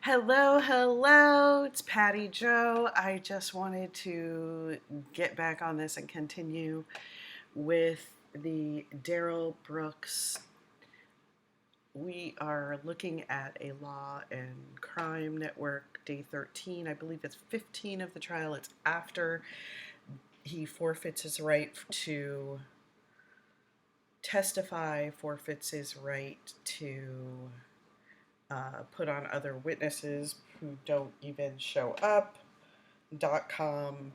Hello, it's Patty Jo. I just wanted to get back on this and continue with the Darrell Brooks. We are looking at a Law and Crime Network, day 13. I believe it's 15 of the trial. It's after he forfeits his right to testify, forfeits his right to put on other witnesses who don't even show up. .com,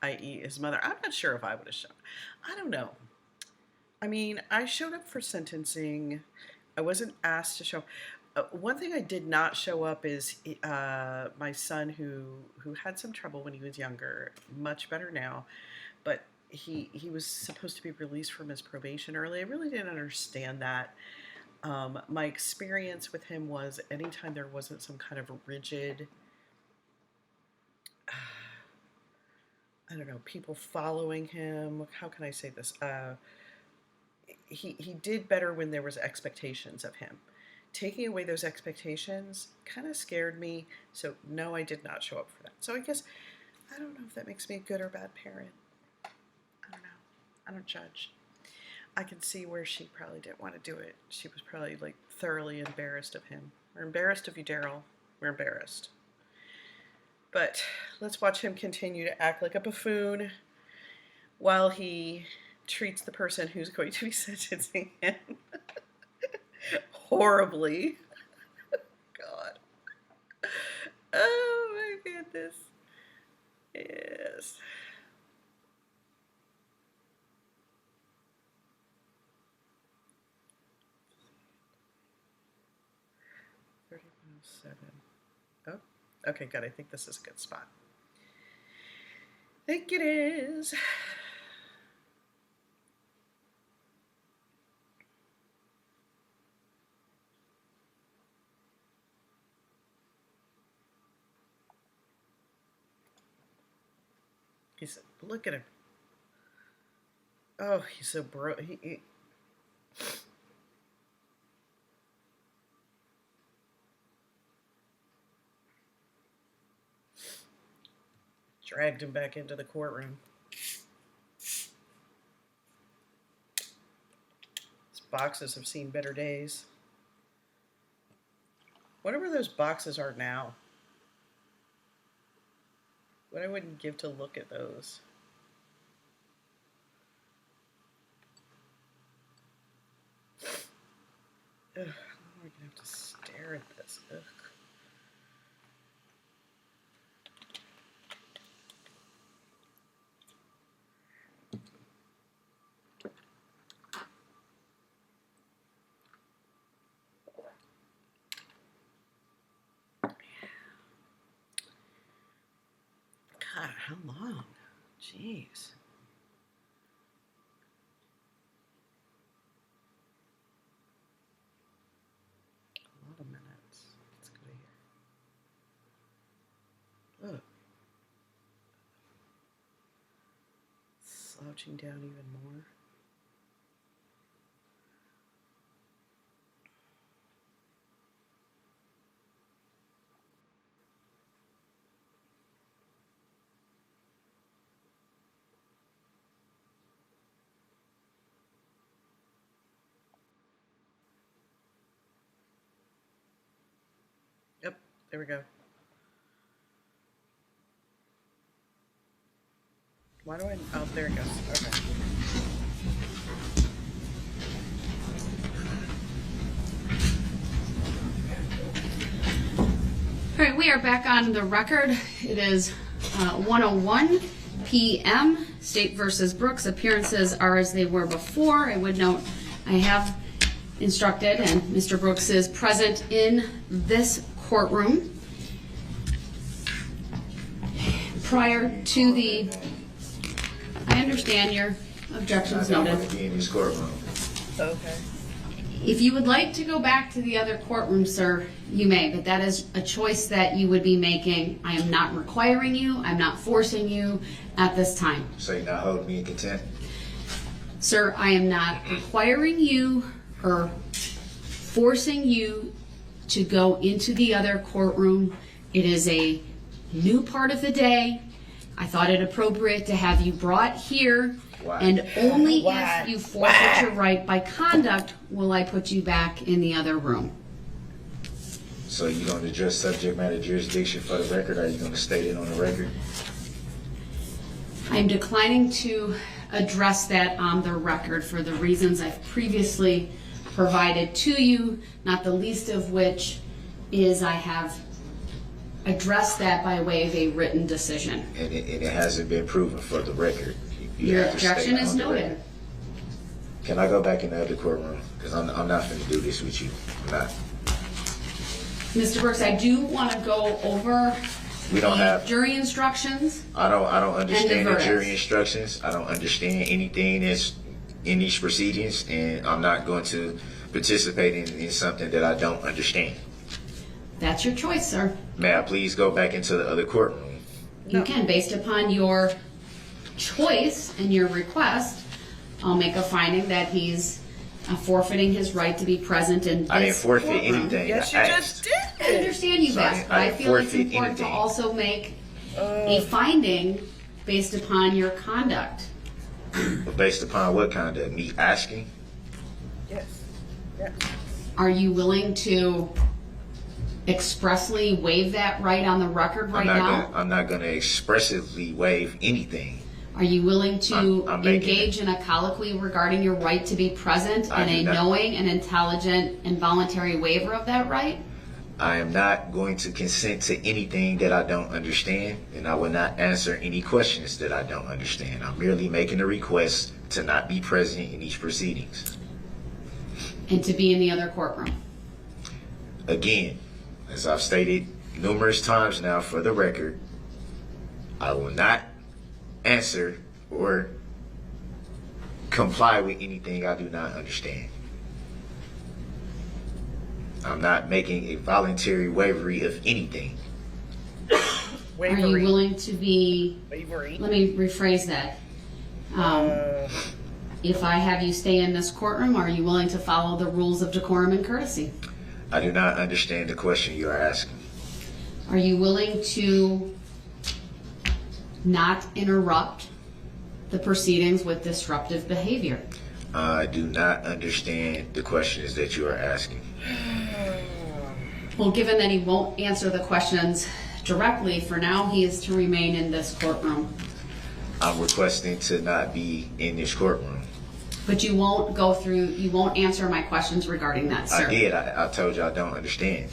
i.e. his mother. I'm not sure if I would have shown. I don't know. I mean, I showed up for sentencing. I wasn't asked to show. One thing I did not show up is my son who had some trouble when he was younger. Much better now, but he was supposed to be released from his probation early. I really didn't understand that. My experience with him was anytime there wasn't some kind of rigid, I don't know, people following him. How can I say this? He did better when there was expectations of him. Taking away those expectations kind of scared me. So no, I did not show up for that. So I guess, I don't know if that makes me a good or bad parent. I don't know. I don't judge. I can see where she probably didn't want to do it. She was probably like thoroughly embarrassed of him. We're embarrassed of you, Darrell. We're embarrassed. But let's watch him continue to act like a buffoon while he treats the person who's going to be sentencing him horribly. God. Oh my goodness. Yes. Oh, okay, good. I think this is a good spot. I think it is. He said, look at him. Oh, he's so broke. He dragged him back into the courtroom. His boxes have seen better days. Wonder where those boxes are now. What I wouldn't give to look at those. Ugh, I'm gonna have to stare at this. Ugh. God, how long? Jeez. A lot of minutes. Let's go here. Ugh. Slouching down even more. Yep, there we go. Why do I... Oh, there it goes. Okay. All right, we are back on the record. It is 1:01 p.m. State versus Brooks. Appearances are as they were before. I would note I have instructed, and Mr. Brooks is present in this courtroom. Prior to the... I understand your objections noted. Okay. If you would like to go back to the other courtroom, sir, you may, but that is a choice that you would be making. I am not requiring you. I'm not forcing you at this time. So you're not holding me in contempt? Sir, I am not requiring you or forcing you to go into the other courtroom. It is a new part of the day. I thought it appropriate to have you brought here, and only if you forfeit your right by conduct will I put you back in the other room. So you're going to address subject matter jurisdiction for the record, or are you going to state it on the record? I'm declining to address that on the record for the reasons I've previously provided to you, not the least of which is I have addressed that by way of a written decision. And it hasn't been proven for the record. Your have to state objection it is on the noted. record. Can I go back in the other courtroom? Because I'm not going to do this with you. I'm not. Mr. Brooks, I do want to go over We don't have. jury instructions. I don't understand the verdicts. jury instructions. I don't understand anything that's in these proceedings, and I'm not going to participate in something that I don't understand. That's your choice, sir. May I please go back into the other courtroom? You can, based upon your choice and your request, I'll make a finding that he's forfeiting his right to be present in this I didn't forfeit courtroom. anything. Yes, I you asked. just did. I understand you've Sorry, asked, but I I didn't feel it's forfeit important to anything. also make a finding based upon your conduct. Based upon what conduct? Me asking? Yes. Yes. Are you willing to expressly waive that right on the record right now? I'm not going to expressively waive anything. Are you willing to I'm making engage in a colloquy regarding your right to be present I and do a not. knowing and intelligent and voluntary waiver of that right? I am not going to consent to anything that I don't understand, and I will not answer any questions that I don't understand. I'm merely making a request to not be present in these proceedings. And to be in the other courtroom? Again, as I've stated numerous times now for the record, I will not answer or comply with anything I do not understand. I'm not making a voluntary waivery of anything. Are you Wavery. willing to be, Wavery. let me rephrase that. If I have you stay in this courtroom, are you willing to follow the rules of decorum and courtesy? I do not understand the question you are asking. Are you willing to not interrupt the proceedings with disruptive behavior? I do not understand the questions that you are asking. Well, given that he won't answer the questions directly, for now he is to remain in this courtroom. I'm requesting to not be in this courtroom. But you won't go through, you won't answer my questions regarding that, sir. I did. I told you I don't understand.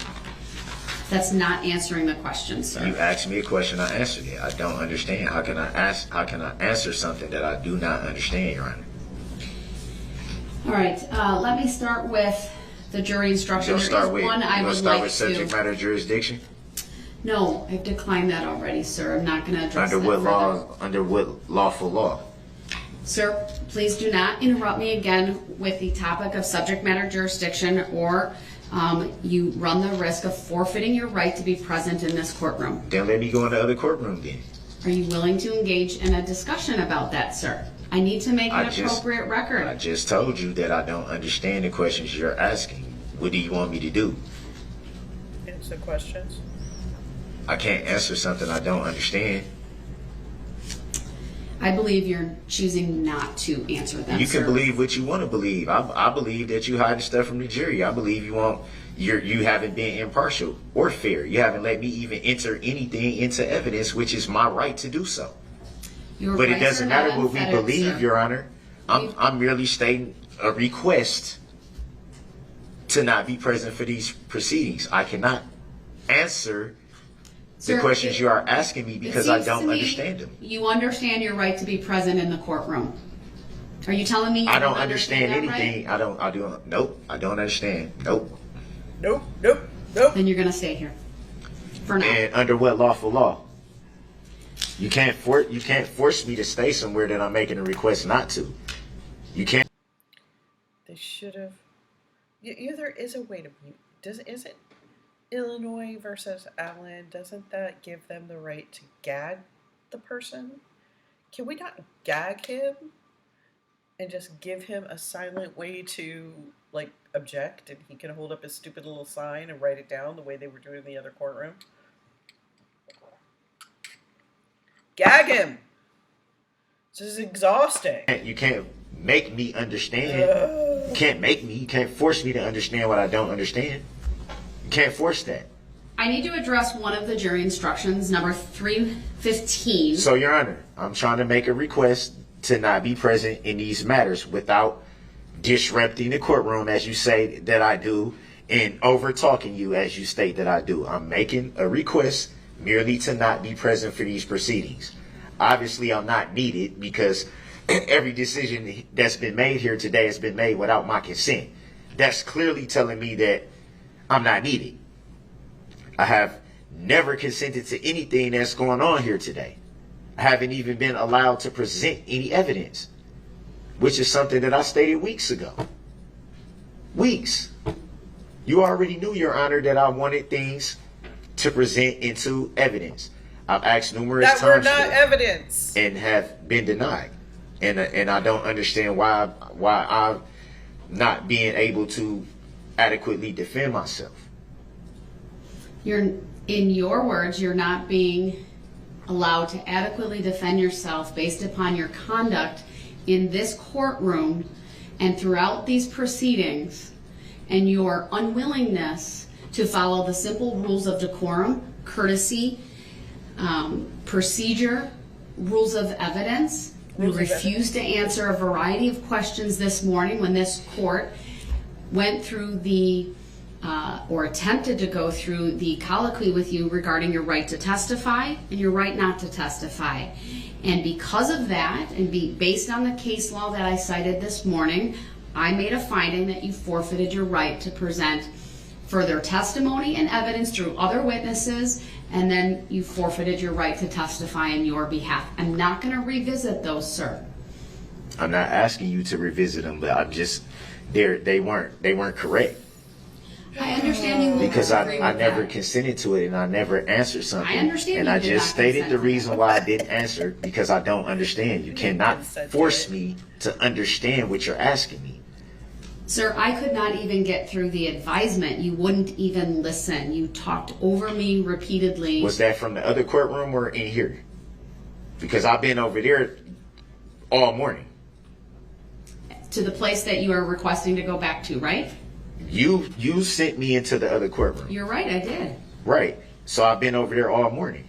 That's not answering the question, sir. You asked me a question, I answered it. I don't understand. How can I answer something that I do not understand, Your Honor? All right, let me start with the jury instruction. You'll There start is with, one I you'll would start like with subject to. matter jurisdiction? No, I've declined that already, sir. I'm not going to address Under that what further. law? Under what lawful law? Sir, please do not interrupt me again with the topic of subject matter jurisdiction, or you run the risk of forfeiting your right to be present in this courtroom. Then let me go in the other courtroom then. Are you willing to engage in a discussion about that, sir? I need to make an appropriate record. I just told you that I don't understand the questions you're asking. What do you want me to do? Answer questions. I can't answer something I don't understand. I believe you're choosing not to answer them, You sir. can believe what you want to believe. I believe that you hiding stuff from the jury. I believe you haven't been impartial or fair. You haven't let me even enter anything into evidence, which is my right to do so. Your But it rights doesn't are not matter what we unfettered, believe, sir. Your Honor. I'm merely stating a request to not be present for these proceedings. I cannot answer the Sir, questions you are asking me because It I seems to don't me understand them. You understand your right to be present in the courtroom. Are you telling me you I don't understand that right? anything. Nope. I don't understand. Nope. Nope. Nope. Nope. Then you're going to stay here for now. And under what lawful law? You can't force me to stay somewhere that I'm making a request not to. You can't. They should have. Yeah, there is a way to. Is it Illinois versus Allen? Doesn't that give them the right to gag the person? Can we not gag him and just give him a silent way to like object and he can hold up his stupid little sign and write it down the way they were doing in the other courtroom. Gag him! This is exhausting. You can't make me understand. You can't make me. You can't force me to understand what I don't understand. You can't force that. I need to address one of the jury instructions, number 315. So, Your Honor, I'm trying to make a request to not be present in these matters without disrupting the courtroom, as you say that I do, and over talking you, as you state that I do. I'm making a request merely to not be present for these proceedings. Obviously, I'm not needed because every decision that's been made here today has been made without my consent. That's clearly telling me that I'm not needed. I have never consented to anything that's going on here today. I haven't even been allowed to present any evidence, which is something that I stated weeks ago. Weeks. You already knew, Your Honor, that I wanted things to present into evidence. I've asked numerous That times were not evidence. and have been denied. And I don't understand why I'm not being able to adequately defend myself. In your words, you're not being allowed to adequately defend yourself based upon your conduct in this courtroom and throughout these proceedings, and your unwillingness to follow the simple rules of decorum, courtesy, procedure, rules of evidence. You refused to answer a variety of questions this morning when this court went through the or attempted to go through the colloquy with you regarding your right to testify and your right not to testify. And because of that, and based on the case law that I cited this morning, I made a finding that you forfeited your right to present further testimony and evidence through other witnesses, and then you forfeited your right to testify on your behalf. I'm not going to revisit those, sir. I'm not asking you to revisit them, but I'm just they weren't correct. I understand you will Because disagree I with never that. consented to it, and I never answered something. I understand and you I did just not stated consent the to reason that. why I didn't answer, because I don't understand. You cannot consent to force it. me to understand what you're asking me. Sir, I could not even get through the advisement. You wouldn't even listen. You talked over me repeatedly. Was that from the other courtroom or in here? Because I've been over there all morning. To the place that you are requesting to go back to, right? You sent me into the other courtroom. You're right, I did. Right. So I've been over there all morning.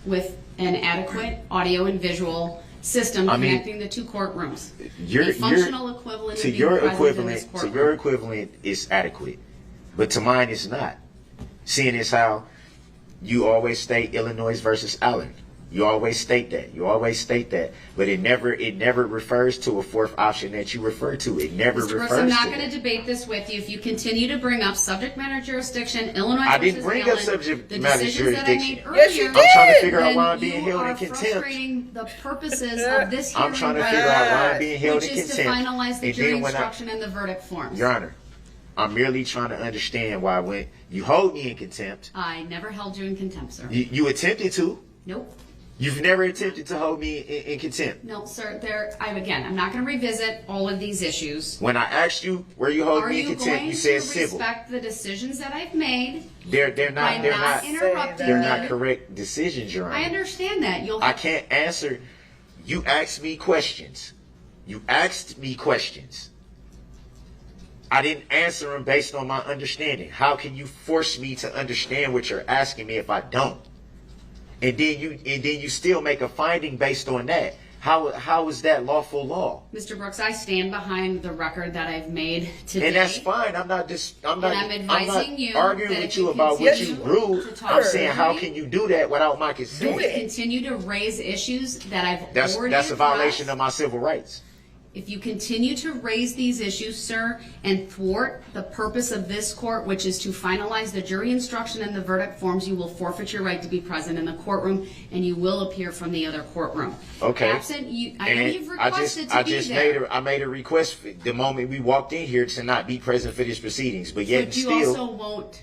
With an adequate audio and visual system I mean, connecting the two courtrooms. Your the functional equivalent to of being your present in equivalent this to courtroom. your equivalent is adequate, but to mine it's not. Seeing as how you always state Illinois versus Allen, you always state that, but it never refers to a fourth option that you refer to. It never Mr. refers Brooks, I'm not to going to it. debate this with you. If you continue to bring up subject matter jurisdiction, Illinois I versus didn't bring up Allen, subject the matter decisions that I made jurisdiction. earlier, Yes, you I'm trying to figure out then why I'm being you held are in contempt. frustrating the purposes of this hearing, I'm trying to right figure out why I'm Right. being held which in is to contempt. finalize the And jury then when instruction and the verdict forms. Your Honor, I'm merely trying to understand why when you hold me in contempt, I never held you in contempt, sir. you attempted to. Nope. You've never attempted to hold me in contempt. No, sir. I'm not going to revisit all of these issues. When I asked you where you hold Are me in you contempt, going you to said civil. respect the decisions that I've made They're by not not interrupting they're me? not correct decisions, Your Honor. I understand that. I can't answer. You asked me questions. I didn't answer them based on my understanding. How can you force me to understand what you're asking me if I don't? And then you still make a finding based on that. How is that lawful law? Mr. Brooks, I stand behind the record that I've made today. And that's fine. I'm not advising you arguing that with if you you about what continue you to ruled. talk I'm saying, over how me, can you do that without my consent? if you continue to raise issues that I've That's already a violation addressed, of my civil rights. if you continue to raise these issues, sir, and thwart the purpose of this court, which is to finalize the jury instruction and the verdict forms, you will forfeit your right to be present in the courtroom, and you will appear from the other courtroom. Okay. Absent you, I know And you've requested to be there. I made a request the moment we walked in here to not be present for these proceedings, but yet But you still, also won't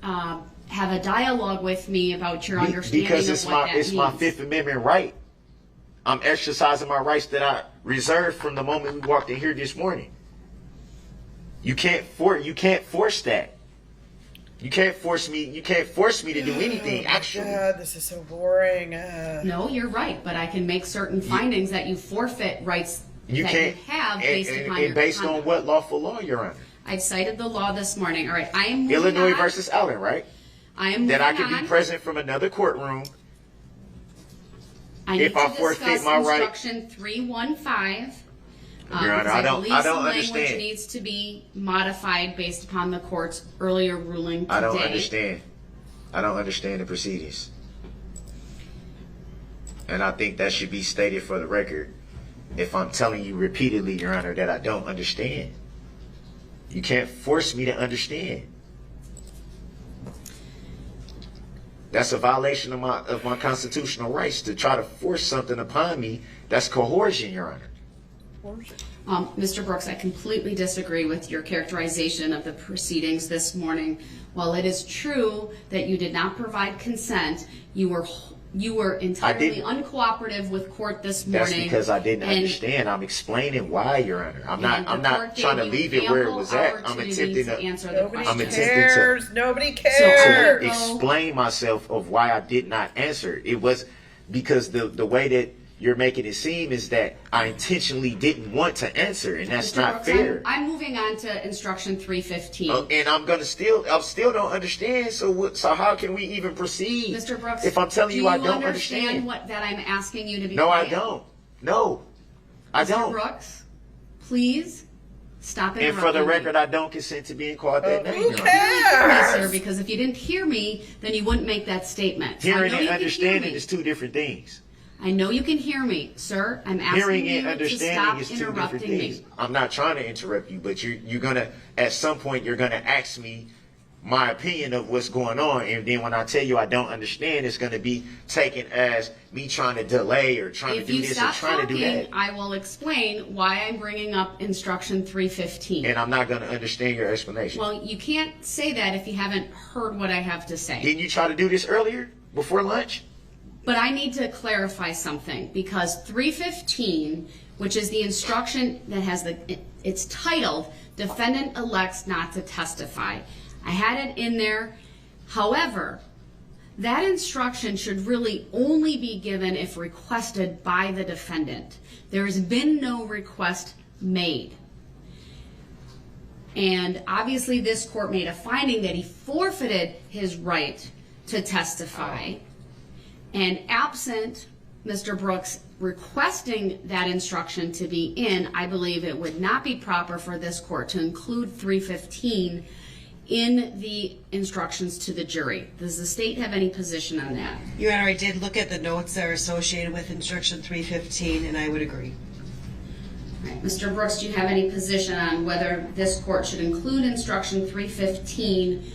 have a dialogue with me about your understanding because of it's what that means. my Fifth Amendment right. I'm exercising my rights that I reserved from the moment we walked in here this morning. You can't force that. You can't force me to do anything, actually. God, this is so boring. No, you're right, but I can make certain findings that you forfeit rights that you have based upon your based conduct. on what lawful law you're under? I've cited the law this morning. All right, I am moving Illinois on. versus Allen, right? I am moving That I can on. be present from another courtroom I need if I to forfeit discuss my right. Instruction 315. Your Honor, because I don't believe some language understand. needs to be modified based upon the court's earlier ruling today. I don't understand. I don't understand the proceedings. And I think that should be stated for the record. If I'm telling you repeatedly, Your Honor, that I don't understand. You can't force me to understand. That's a violation of my constitutional rights to try to force something upon me. That's coercion, Your Honor. Mr. Brooks, I completely disagree with your characterization of the proceedings this morning. While it is true that you did not provide consent, you were entirely uncooperative with court this morning. That's because I didn't understand. I'm explaining why, Your Honor. I'm not trying to leave it where it was at. I'm attempting to answer the question. Nobody to cares. explain myself of why I did not answer. It was because the way that you're making it seem is that I intentionally didn't want to answer, and that's Mr. not Brooks, fair. I'm moving on to Instruction 315. And I still don't understand. So how can we even proceed? Mr. Brooks, if I'm telling you I don't understand that I'm asking you to be No, quiet? I don't. No, I Mr. don't. Brooks, please stop interrupting And for the me. record, I don't consent to being called that name. Who Your Honor. Yes, cares? sir, because if you didn't hear me, then you wouldn't make that statement. So I Hearing know and you can hear understanding me. is two different things. I know you can hear me, sir. I'm asking Hearing you and to understanding stop is two different interrupting things. me. I'm not trying to interrupt you, but you're gonna at some point you're gonna ask me my opinion of what's going on, and then when I tell you I don't understand, it's gonna be taken as me trying to delay or trying If to do you this or stop trying to do talking, that. I will explain why I'm bringing up Instruction 315. And I'm not gonna understand your explanation. Well, you can't say that if you haven't heard what I have to say. Didn't you try to do this earlier before lunch? But I need to clarify something, because 315, which is the instruction that has it's titled Defendant Elects Not to Testify. I had it in there. However, that instruction should really only be given if requested by the defendant. There has been no request made. And obviously this court made a finding that he forfeited his right to testify. And absent Mr. Brooks requesting that instruction to be in, I believe it would not be proper for this court to include 315 in the instructions to the jury. Does the state have any position on that? Your Honor, I did look at the notes that are associated with Instruction 315, and I would agree. All right. Mr. Brooks, do you have any position on whether this court should include Instruction 315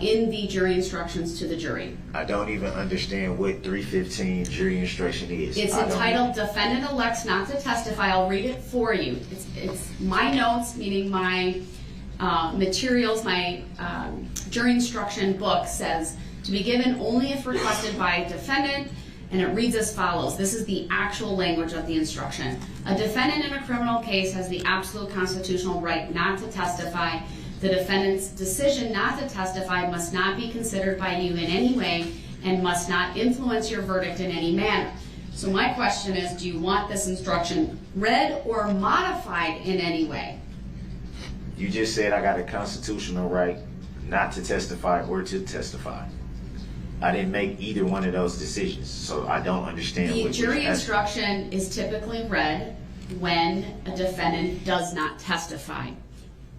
in the jury instructions to the jury? I don't even understand what 315 jury instruction is. It's entitled Defendant Elects Not to Testify. I'll read it for you. It's my notes, meaning my materials, my jury instruction book says to be given only if requested by a defendant, and it reads as follows. This is the actual language of the instruction. A defendant in a criminal case has the absolute constitutional right not to testify. The defendant's decision not to testify must not be considered by you in any way and must not influence your verdict in any manner. So my question is, do you want this instruction read or modified in any way? You just said I got a constitutional right not to testify or to testify. I didn't make either one of those decisions, so I don't understand. The what jury you're asking. instruction is typically read when a defendant does not testify.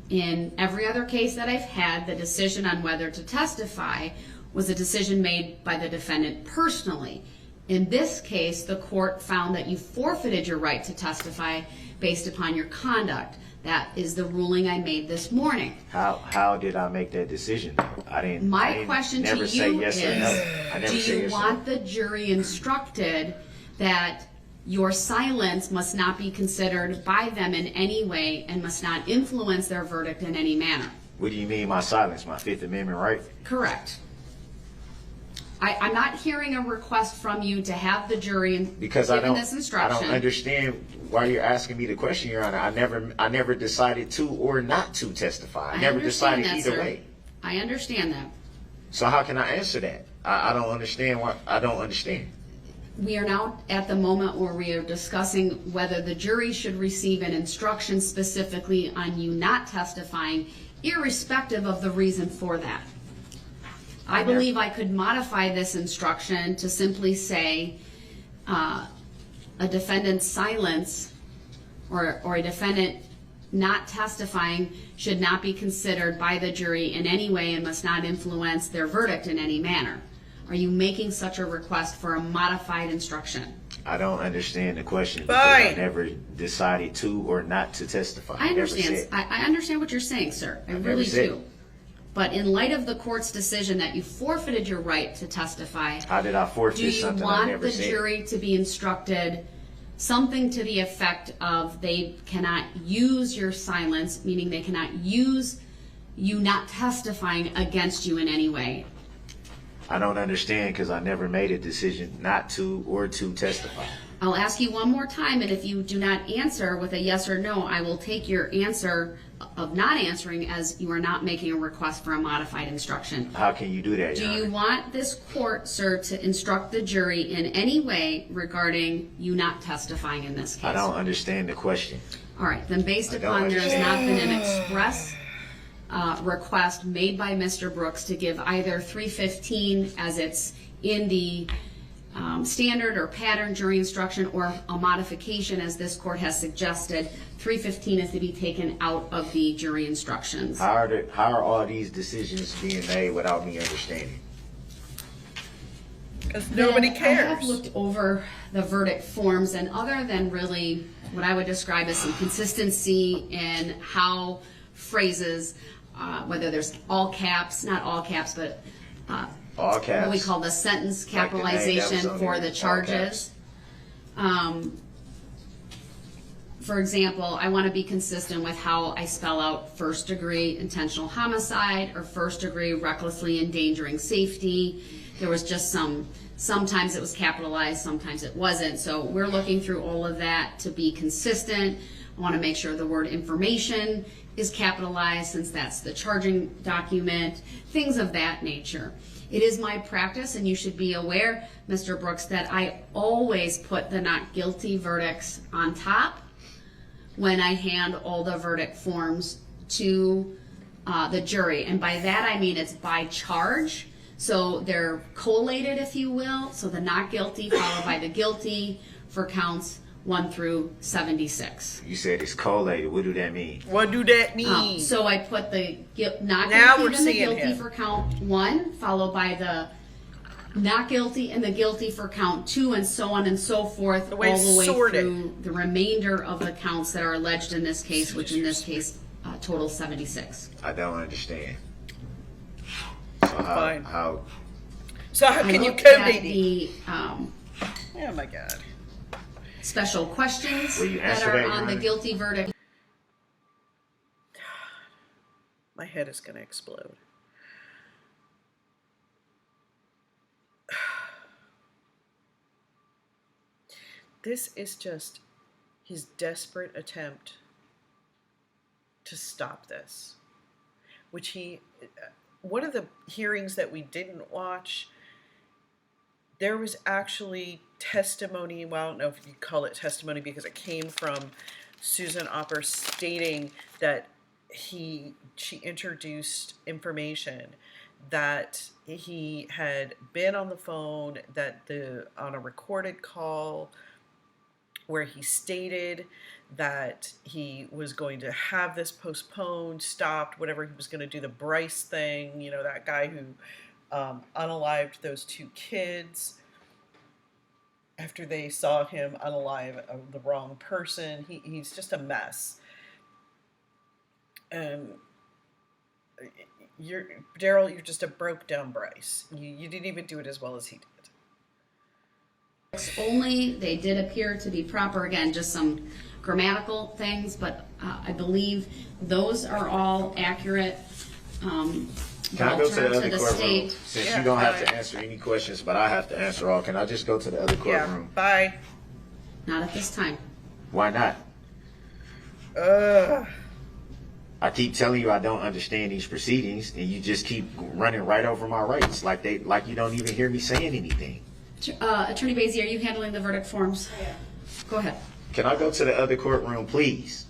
In every other case that I've had, the decision on whether to testify was a decision made by the defendant personally. In this case, the court found that you forfeited your right to testify based upon your conduct. That is the ruling I made this morning. How did I make that decision? I didn't. My question to never say you yes is, or no. I never do say you yes or want no. the jury instructed that your silence must not be considered by them in any way and must not influence their verdict in any manner? What do you mean my silence? My Fifth Amendment right? Correct. I'm not hearing a request from you to have the jury Because given this instruction. I don't understand why you're asking me the question, Your Honor. I never decided to or not to testify. I never understand decided that, either sir. way. I understand that. So how can I answer that? I don't understand why. I don't understand. We are now at the moment where we are discussing whether the jury should receive an instruction specifically on you not testifying, irrespective of the reason for that. I believe I could modify this instruction to simply say a defendant's silence or a defendant not testifying should not be considered by the jury in any way and must not influence their verdict in any manner. Are you making such a request for a modified instruction? I don't understand the question because I never decided to or not to testify. I understand. I understand what you're saying, sir. I really do. But in light of the court's decision that you forfeited your right to testify, how did I forfeit something I never said? Do you want the jury to be instructed something to the effect of they cannot use your silence, meaning they cannot use you not testifying against you in any way? I don't understand because I never made a decision not to or to testify. I'll ask you one more time, and if you do not answer with a yes or no, I will take your answer of not answering as you are not making a request for a modified instruction. How can you do that, Do Your you Honor? want this court, sir, to instruct the jury in any way regarding you not testifying in this case? I don't understand the question. All right, then based I don't upon there has not understand. been an express request made by Mr. Brooks to give either 315 as it's in the standard or pattern jury instruction or a modification as this court has suggested, 315 is to be taken out of the jury instructions. How are all these decisions being made without me understanding? Because nobody Then cares. I have looked over the verdict forms, and other than really what I would describe as some consistency in how phrases, whether there's all caps, not all caps, but All caps. what we call the sentence Like the name that was capitalization on for there, the all charges. For example, I want to be consistent with how I spell out first degree intentional homicide or first degree recklessly endangering safety. There was just sometimes it was capitalized, sometimes it wasn't. So we're looking through all of that to be consistent. I want to make sure the word information is capitalized since that's the charging document, things of that nature. It is my practice, and you should be aware, Mr. Brooks, that I always put the not guilty verdicts on top when I hand all the verdict forms to the jury. And by that I mean it's by charge. So they're collated, if you will. So the not guilty followed by the guilty for counts 1 through 76. You said it's collated. What do that mean? What do that mean? So I put the not Now guilty we're and the seeing guilty him. for count 1, followed by the not guilty and the guilty for count 2, and so on and so forth, The way all the way sorted. through the remainder of the counts that are alleged in this case, which in this case total 76. I don't understand. So Fine. how So how I can you looked code at it? the Oh my God. special questions Will you that answer are that, Your on the Honor? guilty verdict. My head is going to explode. This is just his desperate attempt to stop this, which one of the hearings that we didn't watch, there was actually testimony. Well, I don't know if you call it testimony because it came from Susan Opper stating that she introduced information that he had been on the phone, that on a recorded call where he stated that he was going to have this postponed, stopped, whatever he was going to do, the Bryce thing, that guy who unalived those 2 kids after they saw him unalive the wrong person. He's just a mess. And Daryl, you're just a broke down Bryce. You didn't even do it as well as he did. Only they did appear to be proper. Again, just some grammatical things, but I believe those are all accurate. Can I go to the I'll turn other to the courtroom? state. Since Yeah, you don't have fine. to answer any questions, but I have to answer all, can I just go to the other Yeah, courtroom? bye. Not at this time. Why not? I keep telling you I don't understand these proceedings, and you just keep running right over my rights, like you don't even hear me saying anything. Attorney Basie, are you handling the verdict forms? Yeah. Go ahead. Can I go to the other courtroom, please?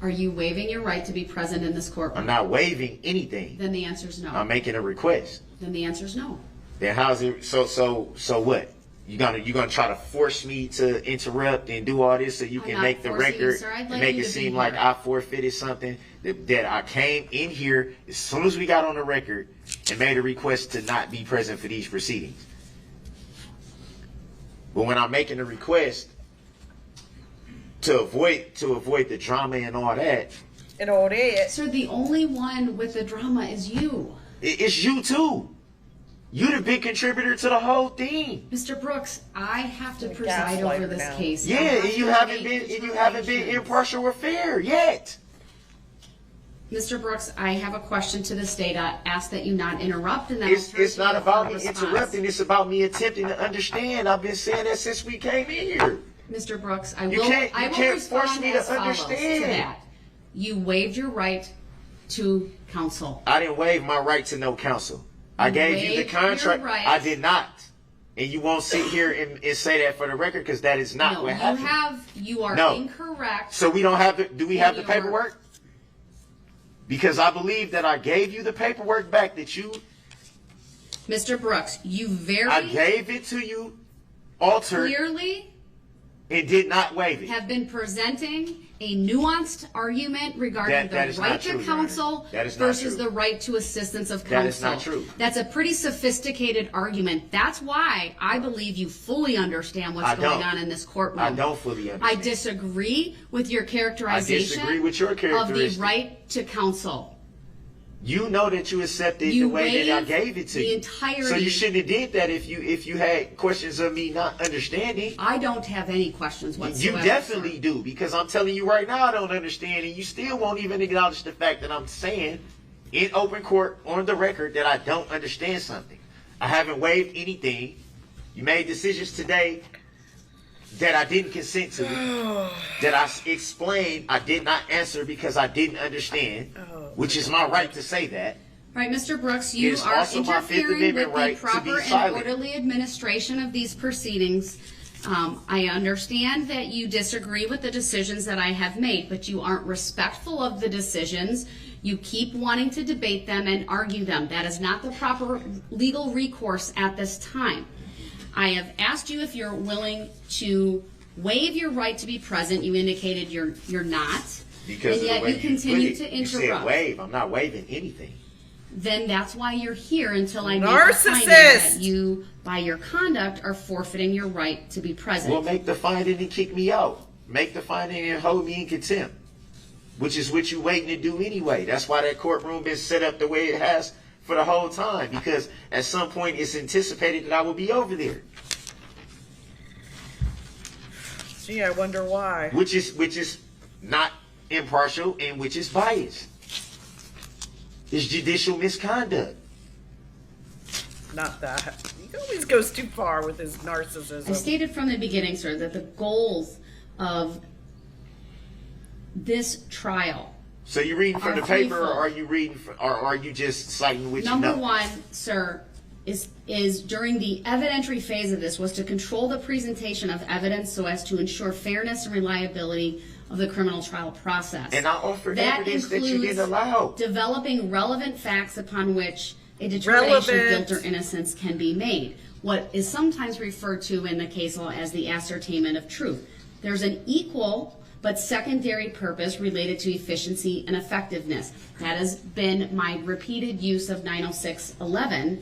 Are you waiving your right to be present in this courtroom? I'm not waiving anything. Then the answer is no. I'm making a request. Then the answer is no. Then how's it? So what? You gonna try to force me to interrupt and do all this so you I'm can not make the forcing you, record sir. I'd and like make you it to be seem like here. I forfeited something that I came in here as soon as we got on the record and made a request to not be present for these proceedings. But when I'm making a request to avoid the drama and all that, And all that. Sir, the only one with the drama is you. it's you too. You the big contributor to the whole thing. Mr. Brooks, I have to The preside gaslighter over this now. case. Yeah, I have and you to haven't make been determinations. impartial or fair yet. Mr. Brooks, I have a question to the state. I ask that you not interrupt, and then It's not about me response. interrupting. It's about me attempting to understand. I've been saying that since we came in here. Mr. Brooks, I You will. can't- I you will can't respond force me to as follows understand. to that. You waived your right to counsel. I didn't waive my right to no counsel. I You gave you the waived your contract. right. I did not. And you won't sit here and say that for the record because that is not No, what you happened. you are No. incorrect. So we don't have the. Do we have the Your- paperwork? Because I believe that I gave you the paperwork back that you. Mr. Brooks, you very I gave it to you, altered, clearly and did not waive it. have been presenting a nuanced argument regarding That the is right not to true, Your Honor. counsel That is not versus true. the right to assistance of counsel. That is not true. That's a pretty sophisticated argument. That's why I believe you fully understand what's I going don't. on in this courtroom. I don't fully I understand. disagree with your characterization disagree with your of the characteristic. right to counsel. You know that you accepted You the way that I waived gave it to the you. entirety- So you shouldn't have did that if you had questions of me not understanding. I don't have any questions You whatsoever. definitely sir. do, because I'm telling you right now I don't understand, and you still won't even acknowledge the fact that I'm saying in open court on the record that I don't understand something. I haven't waived anything. You made decisions today that I didn't consent to, that I explained I did not answer because I didn't understand, which is my right to say that. Right, Mr. Brooks, you It's are also my Fifth interfering Amendment with right the to be proper and silent. orderly administration of these proceedings. I understand that you disagree with the decisions that I have made, but you aren't respectful of the decisions. You keep wanting to debate them and argue them. That is not the proper legal recourse at this time. I have asked you if you're willing to waive your right to be present. You indicated you're not. Because and of the yet way you continue put it. to You said interrupt. waive. I'm not waiving anything. Then that's why you're here until I make a Narcissist! finding that you, by your conduct, are forfeiting your right to be present. Well, make the finding and kick me out. Make the finding and hold me in contempt, which is what you waiting to do anyway. That's why that courtroom been set up the way it has for the whole time, because at some point it's anticipated that I will be over there, Gee, I wonder why. which is not impartial and which is biased. It's judicial misconduct. Not that. He always goes too far with his narcissism. I stated from the beginning, sir, that the goals of this trial, So you reading from Are the paper, threefold. or are you reading, or are you just citing what number you know? one, sir, is during the evidentiary phase of this was to control the presentation of evidence so as to ensure fairness and reliability of the criminal trial process. And I offered That evidence that you includes didn't allow. developing relevant facts upon which a determination of Relevant. guilt or innocence can be made. What is sometimes referred to in the case law as the ascertainment of truth. There's an equal but secondary purpose related to efficiency and effectiveness. That has been my repeated use of 906.11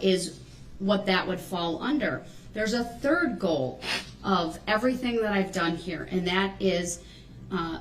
is what that would fall under. There's a third goal of everything that I've done here, and that is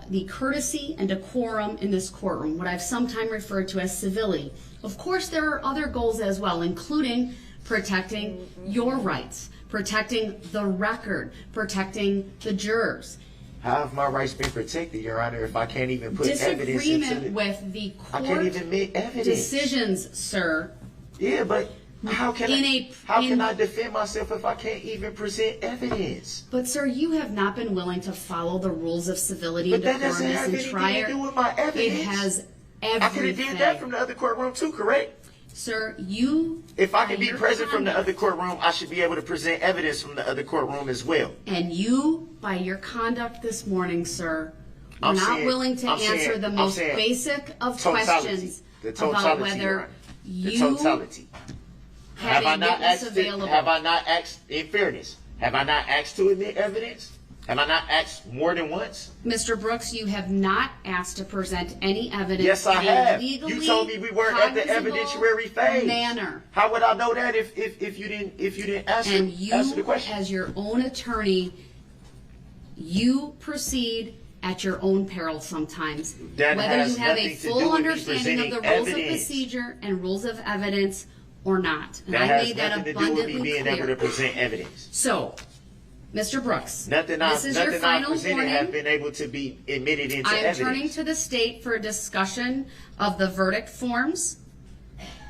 the courtesy and decorum in this courtroom, what I've sometimes referred to as civility. Of course, there are other goals as well, including protecting your rights, protecting the record, protecting the jurors. How have my rights been protected, Your Honor, if I can't even put evidence into Disagreement it? with the I can't court even make evidence. decisions, sir. Yeah, but how can In I defend myself if I can't even present evidence? But sir, you have not been willing to follow the rules of civility But and that doesn't decorum have and anything trier. to do with my evidence. It has everything. I could have did that from the other courtroom too, correct? Sir, you. If I by can be your present from the conduct- other courtroom, I should be able to present evidence from the other courtroom as well. And you, by your conduct this morning, sir, were I'm not saying- willing to I'm answer saying- the I'm most saying basic of Totality. questions The about totality, Your whether Honor. The you totality. had a witness available. Have I not asked, in fairness, have I not asked to admit evidence? Have I not asked more than once? Mr. Brooks, you have not asked to present any evidence. Yes, I in a have. legally You told me we weren't at the cognizable evidentiary phase. manner. How would I know that if you didn't answer And answer the you, question? as your own attorney, you proceed at your own peril sometimes. That Whether has you have a nothing to do full with me understanding of the presenting rules of evidence. procedure and rules of evidence or not. And That I has made that nothing to do with me abundantly being able to clear. present evidence. So, Mr. Brooks, Nothing this is your I've final presented have warning. been able to be admitted into I am evidence. turning to the state for a discussion of the verdict forms.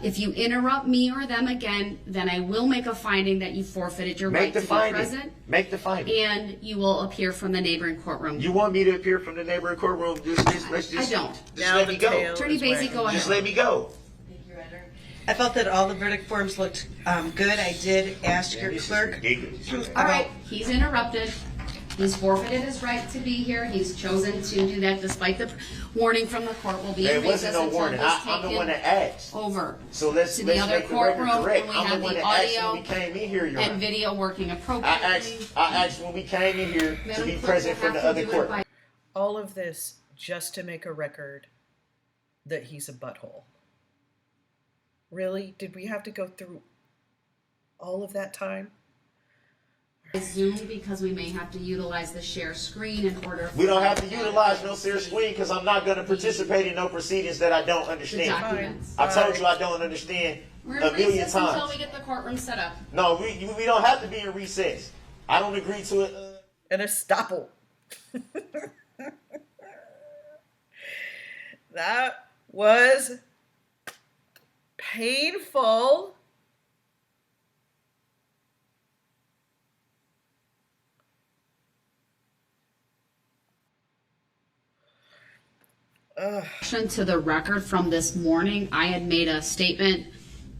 If you interrupt me or them again, then I will make a finding that you forfeited your Make right the to be finding. present, Make the finding. and you will appear from the neighboring courtroom. You want me to appear from the neighboring courtroom? Let's just I don't. Just Now let the me go. tail Attorney is Basie, wagging. go ahead. Just let me go. I felt that all the verdict forms looked good. I did ask your This is clerk. ridiculous. All right, he's interrupted. He's forfeited his right to be here. He's chosen to do that despite the warning from the court. Will be There in wasn't recess no until warning. he's I'm the one taken that asked. over So let's to the other make the record courtroom, correct. and we I'm have the one the that asked audio when we came in here, Your and Honor. video working I appropriately. asked when we came in here to Madam be Clerk present will from the have to other do it court. by- All of this just to make a record that he's a butthole. Really? Did we have to go through all of that time? Zoom because we may have to utilize the share screen in order. We don't have to utilize no serious screen because I'm not going to participate in no proceedings that I don't the understand. documents. I told you I don't understand We're a in million recess until times. we get the courtroom set up. No, we don't have to be in recess. I don't agree to it. An estoppel. That was painful. To the record from this morning, I had made a statement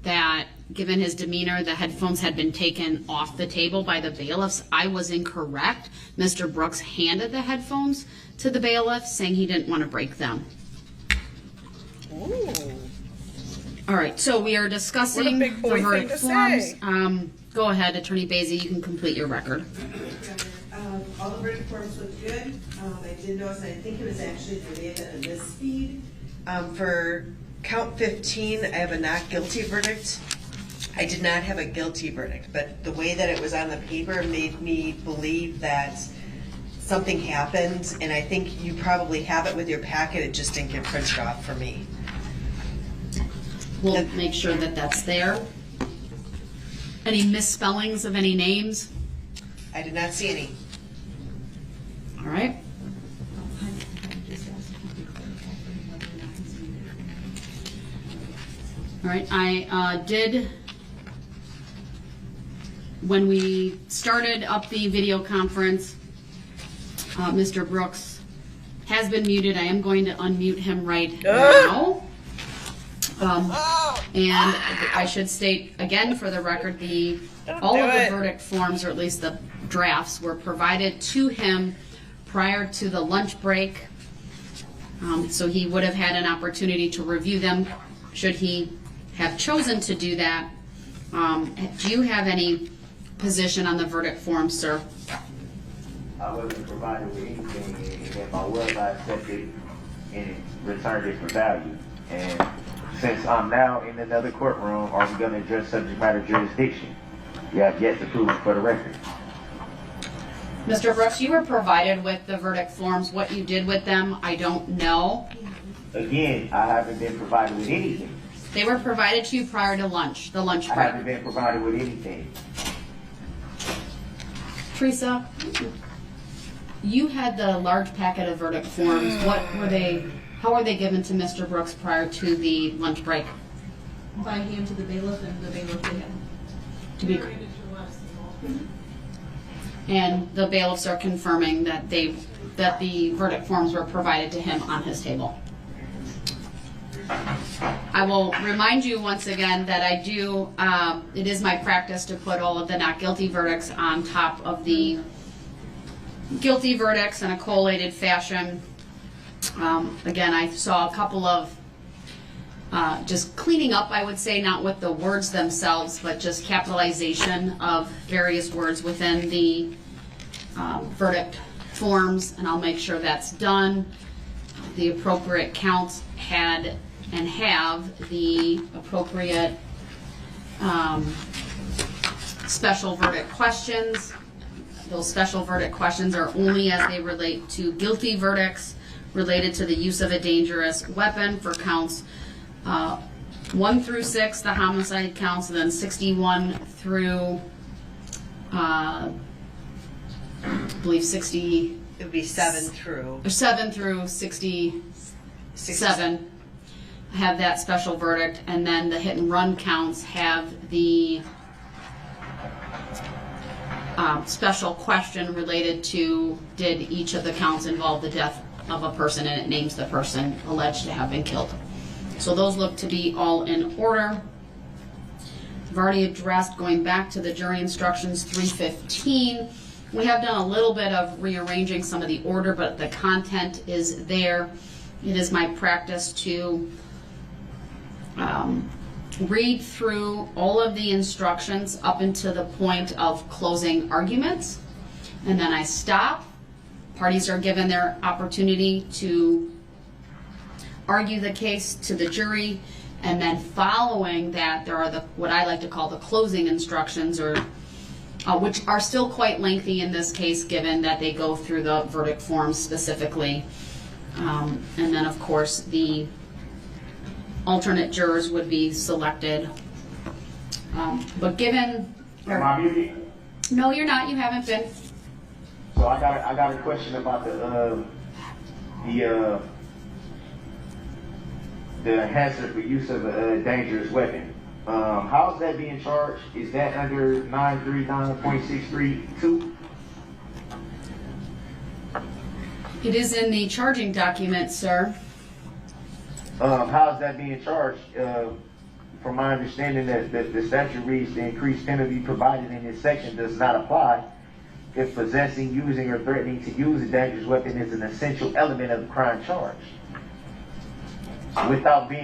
that given his demeanor, the headphones had been taken off the table by the bailiffs. I was incorrect. Mr. Brooks handed the headphones to the bailiff, saying he didn't want to break them. Ooh. All right, so we are discussing What a big the boy thing verdict to forms. say. Go ahead, Attorney Basie, you can complete your record. All the verdict forms look good. I did notice, I think it was actually for me a misfeed. For count 15, I have a not guilty verdict. I did not have a guilty verdict, but the way that it was on the paper made me believe that something happened, and I think you probably have it with your packet, it just didn't get printed off for me. We'll make sure that that's there. Any misspellings of any names? I did not see any. All right. All right, I did, when we started up the video conference, Mr. Brooks has been muted. I am going to unmute him right now. And I should state again for the record, all of the verdict forms, or at least the drafts, were provided to him prior to the lunch break. So he would have had an opportunity to review them should he have chosen to do that. Do you have any position on the verdict form, sir? I wasn't provided with anything, and if I was, I accepted and returned it for value. And since I'm now in another courtroom, are we going to address subject matter jurisdiction? You have yet to prove it for the record. Mr. Brooks, you were provided with the verdict forms. What you did with them, I don't know. Again, I haven't been provided with anything. They were provided to you prior to lunch, the lunch I break. haven't been provided with anything. Teresa? you had the large packet of verdict forms. What were they? How were they given to Mr. Brooks prior to the lunch break? By hand to the bailiff, and the bailiff did him. To be, and the bailiffs are confirming that that the verdict forms were provided to him on his table. I will remind you once again that I do, it is my practice to put all of the not guilty verdicts on top of the guilty verdicts in a collated fashion. Again, I saw a couple of just cleaning up, I would say, not with the words themselves, but just capitalization of various words within the verdict forms, and I'll make sure that's done. The appropriate counts had and have the appropriate special verdict questions. Those special verdict questions are only as they relate to guilty verdicts related to the use of a dangerous weapon for counts 1 through 6, the homicide counts, and then 61 through, I believe 60. It would be 7 through. Or 7 through 67 have that special verdict, and then the hit and run counts have the special question related to did each of the counts involve the death of a person, and it names the person alleged to have been killed. So those look to be all in order. I've already addressed going back to the jury instructions 315. We have done a little bit of rearranging some of the order, but the content is there. It is my practice to read through all of the instructions up until the point of closing arguments, and then I stop. Parties are given their opportunity to argue the case to the jury, and then following that there are what I like to call the closing instructions, or which are still quite lengthy in this case given that they go through the verdict forms specifically, and then of course the alternate jurors would be selected, but given Am I muted? no, you're not, you haven't been. So I got a question about the enhancement for use of a dangerous weapon. How is that being charged? Is that under 939.632? It is in the charging document, sir. How is that being charged? From my understanding, that the statute reads, the increased penalty provided in this section does not apply if possessing, using, or threatening to use a dangerous weapon is an essential element of the crime charged. Without the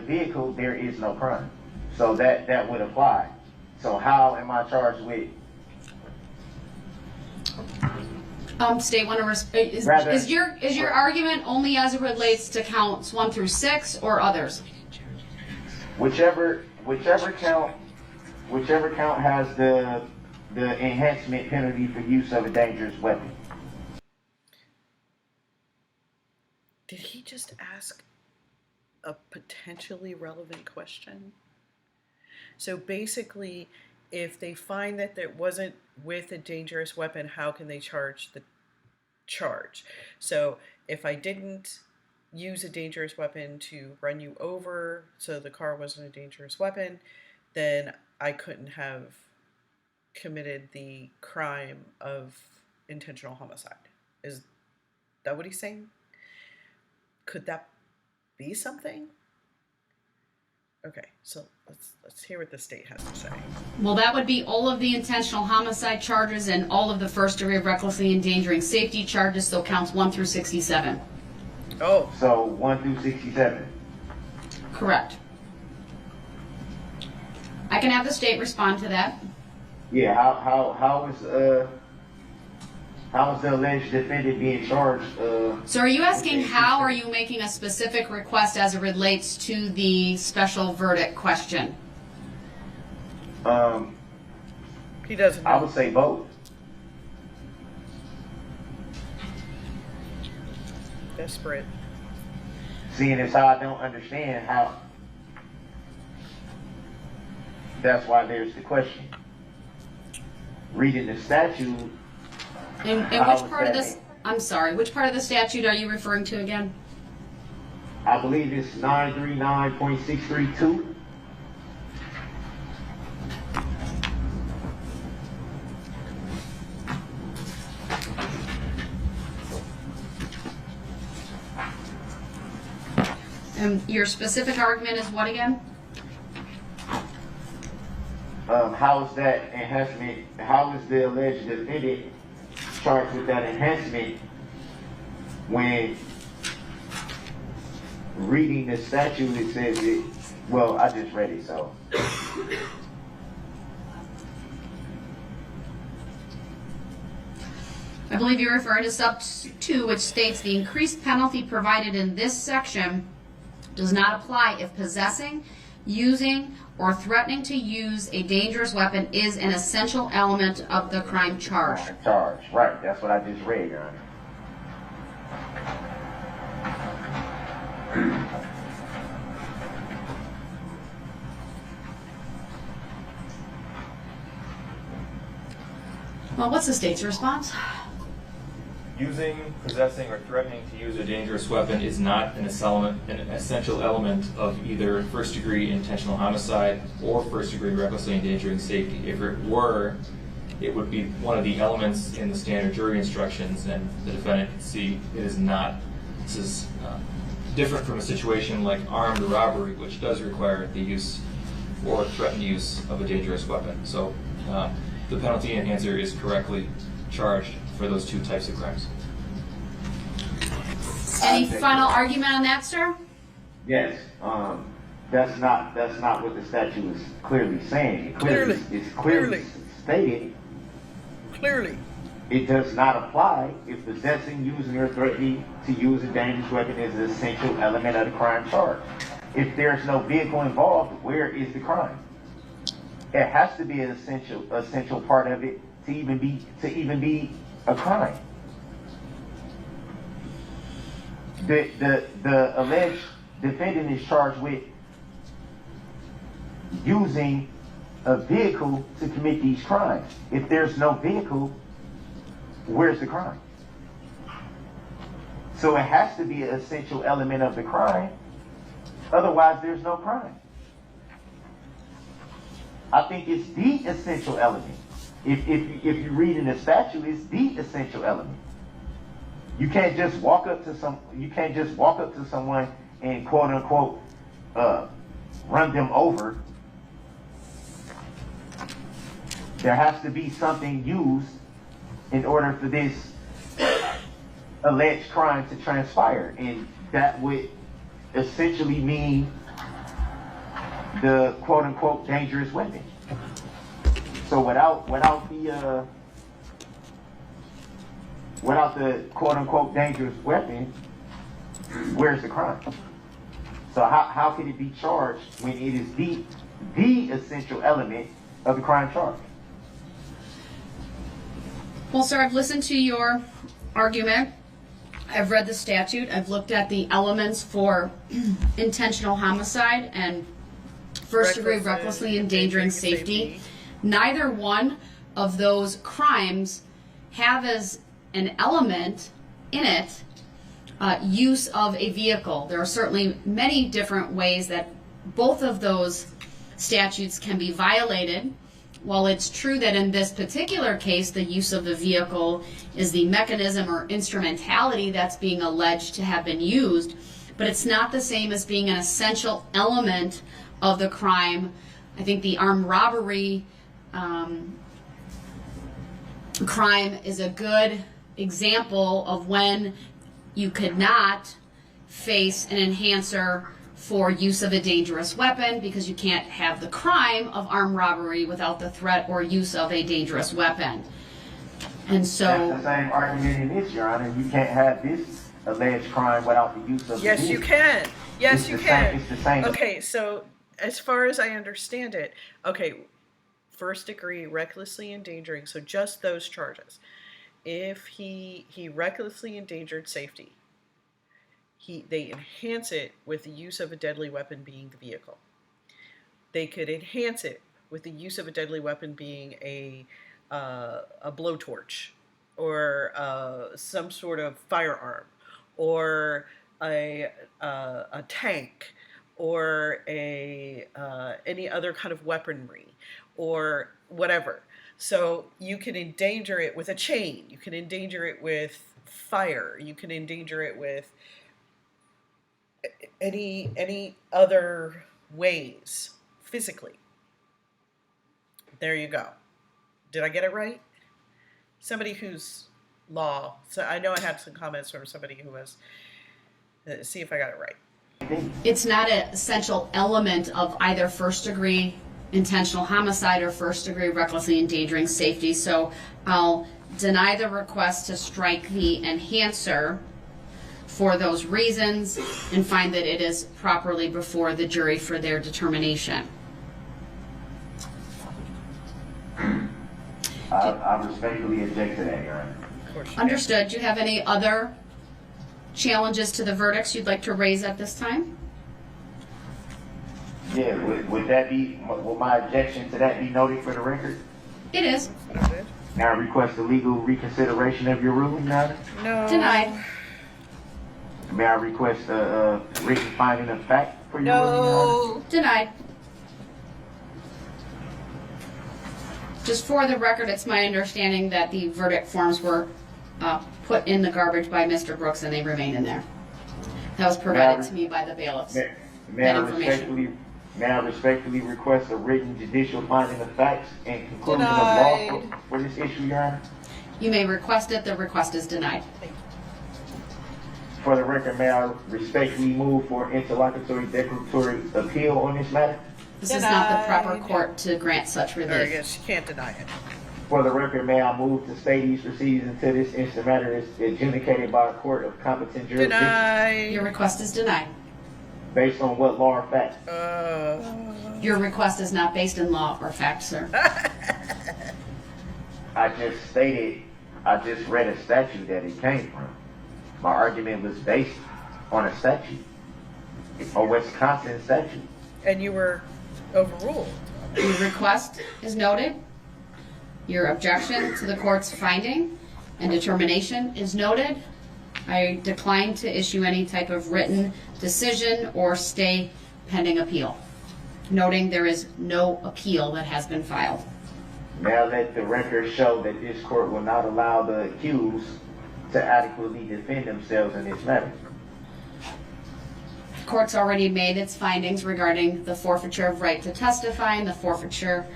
vehicle, there is no crime. So that would apply. So how am I charged with? State want to is your argument only as it relates to counts 1 through 6 or others? Whichever count has the enhancement penalty for use of a dangerous weapon. Did he just ask a potentially relevant question? So basically, if they find that it wasn't with a dangerous weapon, how can they charge the charge? So if I didn't use a dangerous weapon to run you over, so the car wasn't a dangerous weapon, then I couldn't have committed the crime of intentional homicide. Is that what he's saying? Could that be something? Okay, so let's hear what the state has to say. Well, that would be all of the intentional homicide charges and all of the first degree of recklessly endangering safety charges, so counts 1 through 67. Oh. So 1 through 67. Correct. I can have the state respond to that. Yeah, how is the alleged defendant being charged? So are you asking how are you making a specific request as it relates to the special verdict question? He doesn't know. I would say both. Desperate. Seeing as how I don't understand how, that's why there's the question. Reading the statute, And How which is part of that? this, I'm sorry, which part of the statute are you referring to again? I believe it's 939.632. And your specific argument is what again? How is that enhancement, how is the alleged defendant charged with that enhancement when reading the statute it says it, well, I just read it, so. I believe you're referring to sub 2, which states the increased penalty provided in this section does not apply if possessing, using, or threatening to use a dangerous weapon is an essential element of the crime charge. Charge, right, that's what I just read, Your Honor. Well, what's the state's response? Using, possessing, or threatening to use a dangerous weapon is not an essential element of either first-degree intentional homicide or first-degree recklessly endangering safety. If it were, it would be one of the elements in the standard jury instructions, and the defendant can see it is not. This is different from a situation like armed robbery, which does require the use or threatened use of a dangerous weapon. So the penalty enhancer is correctly charged for those two types of crimes. Any final argument on that, sir? Yes, that's not what the statute is clearly saying. It's clearly stated. Clearly. It does not apply if possessing, using, or threatening to use a dangerous weapon is an essential element of the crime charge. If there's no vehicle involved, where is the crime? It has to be an essential part of it to even be a crime. The alleged defendant is charged with using a vehicle to commit these crimes. If there's no vehicle, where's the crime? So it has to be an essential element of the crime. Otherwise, there's no crime. I think it's the essential element. If you read in the statute, it's the essential element. You can't just walk up to someone and quote unquote run them over. There has to be something used in order for this alleged crime to transpire, and that would essentially mean the quote unquote dangerous weapon. So without the quote unquote dangerous weapon, where's the crime? So how can it be charged when it is the essential element of the crime charge? Well, sir, I've listened to your argument. I've read the statute. I've looked at the elements for intentional homicide and first-degree recklessly endangering safety. Neither one of those crimes have as an element in it use of a vehicle. There are certainly many different ways that both of those statutes can be violated. While it's true that in this particular case the use of the vehicle is the mechanism or instrumentality that's being alleged to have been used, but it's not the same as being an essential element of the crime. I think the armed robbery crime is a good example of when you could not face an enhancer for use of a dangerous weapon because you can't have the crime of armed robbery without the threat or use of a dangerous weapon. And so that's the same argument in this, Your Honor. You can't have this alleged crime without the use of Yes, the you can. Yes, it's you the can. Same, it's the same. Okay, so as far as I understand it, okay, first degree recklessly endangering, so just those charges. If he recklessly endangered safety, they enhance it with the use of a deadly weapon being the vehicle. They could enhance it with the use of a deadly weapon being a blowtorch or some sort of firearm, or a tank, or any other kind of weaponry, or whatever. So you can endanger it with a chain. You can endanger it with fire. You can endanger it with any other ways physically. There you go. Did I get it right? Somebody who's law. So I know I had some comments from somebody who was. See if I got it right. It's not an essential element of either first degree intentional homicide or first degree recklessly endangering safety. So I'll deny the request to strike the enhancer for those reasons and find that it is properly before the jury for their determination. I respectfully object to that, Your Honor. Of course. Understood. Do you have any other challenges to the verdicts you'd like to raise at this time? Yeah, would that be, will my objection to that be noted for the record? It is. May I request a legal reconsideration of your ruling, Your Honor? No. Denied. May I request a written finding of fact for your ruling, Your Honor? No. Denied. Just for the record, it's my understanding that the verdict forms were put in the garbage by Mr. Brooks and they remain in there. That was provided to me by the bailiffs. May I respectfully request a written judicial finding of facts and conclusion of law for this issue, Your Honor? You may request it. The request is denied. For the record, may I respectfully move for interlocutory declaratory appeal on this matter? This is not the proper court to grant such Or I relief. guess you can't deny it. For the record, may I move to stay these proceedings until this instant matter is adjudicated by a court of competent jurisdiction? Deny. Your request is denied. Based on what law or fact? Your request is not based in law or fact, sir. I just read a statute that it came from. My argument was based on a statute, a Wisconsin statute. And you were overruled. Your request is noted. Your objection to the court's finding and determination is noted. I decline to issue any type of written decision or stay pending appeal, noting there is no appeal that has been filed. May I let the record show that this court will not allow the accused to adequately defend themselves in this matter? The court's already made its findings regarding the forfeiture of right to testify and the forfeiture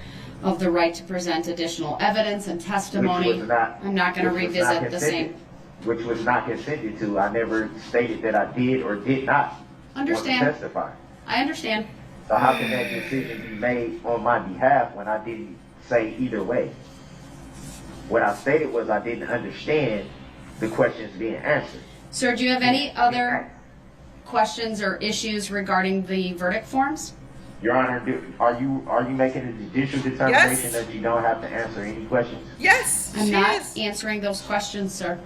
of the right to present additional evidence and testimony. I'm not going to revisit the same. Which was not consented to. I never stated that I did or did not Understand. want to testify. I understand. So how can that decision be made on my behalf when I didn't say either way? What I stated was I didn't understand the questions being answered. Sir, do you have any other questions or issues regarding the verdict forms? Your Honor, are you making a judicial determination Yes. that you don't have to answer any questions? Yes, I'm she not is. answering those questions, sir,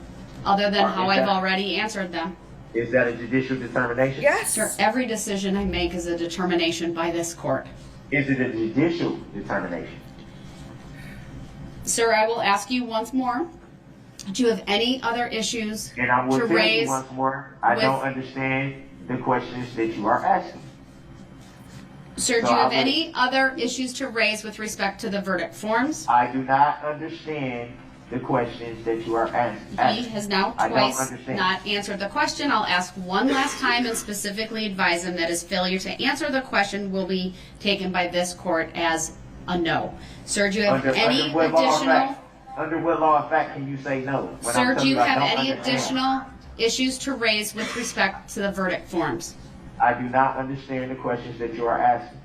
other than how I've already answered them. Is that a judicial determination? Yes. Sir, every decision I make is a determination by this court. Is it a judicial determination? Sir, I will ask you once more. Do you have any other issues And I will to tell you raise? once more, I with- don't understand the questions that you are asking. Sir, do So you I have would- any other issues to raise with respect to the verdict forms? I do not understand the questions that you are asking. He has now I don't twice understand. not answered the question. I'll ask one last time and specifically advise him that his failure to answer the question will be taken by this court as a no. Sir, do you have any what law of additional? fact? Under what law of fact can you say no? When Sir, I'm do telling you I have don't any understand? additional issues to raise with respect to the verdict forms? I do not understand the questions that you are asking.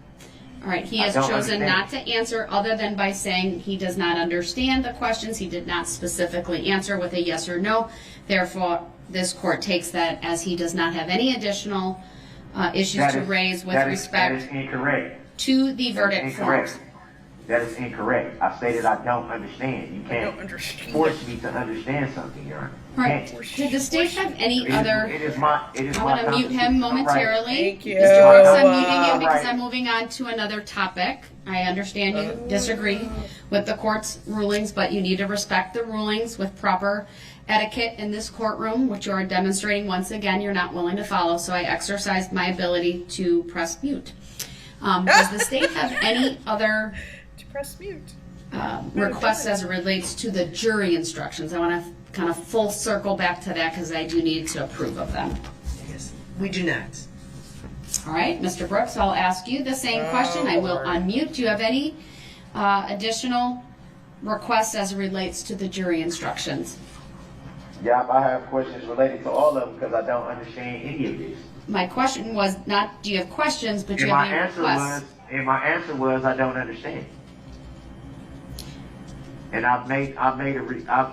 All right, he I has don't chosen understand. not to answer other than by saying he does not understand the questions. He did not specifically answer with a yes or no. Therefore, this court takes that as he does not have any additional issues to raise with that is respect incorrect. to the That is verdict incorrect. forms. That is incorrect. I stated I don't understand. You I can't don't understand. force me to understand something, Your Honor. Right. Can't. Did the state have any It other? is my I'm going to mute him constitutional momentarily. Thank you. Mr. Brooks, I'm muting you because Right. I'm moving on to another topic. I understand you disagree with the court's rulings, but you need to respect the rulings with proper etiquette in this courtroom, which you are demonstrating once again you're not willing to follow. So I exercised my ability to press mute. Does the state have any other To press mute. requests as it relates to the jury instructions? I want to kind of full circle back to that because I do need to approve of them. Yes, we do not. All right, Mr. Brooks, I'll ask you the same question. I will Lord. unmute. Do you have any additional requests as it relates to the jury instructions? Yeah, I have questions related to all of them because I don't understand any of this. My question was not, do you have questions, but do And you my have any answer was, requests? I don't understand. And I've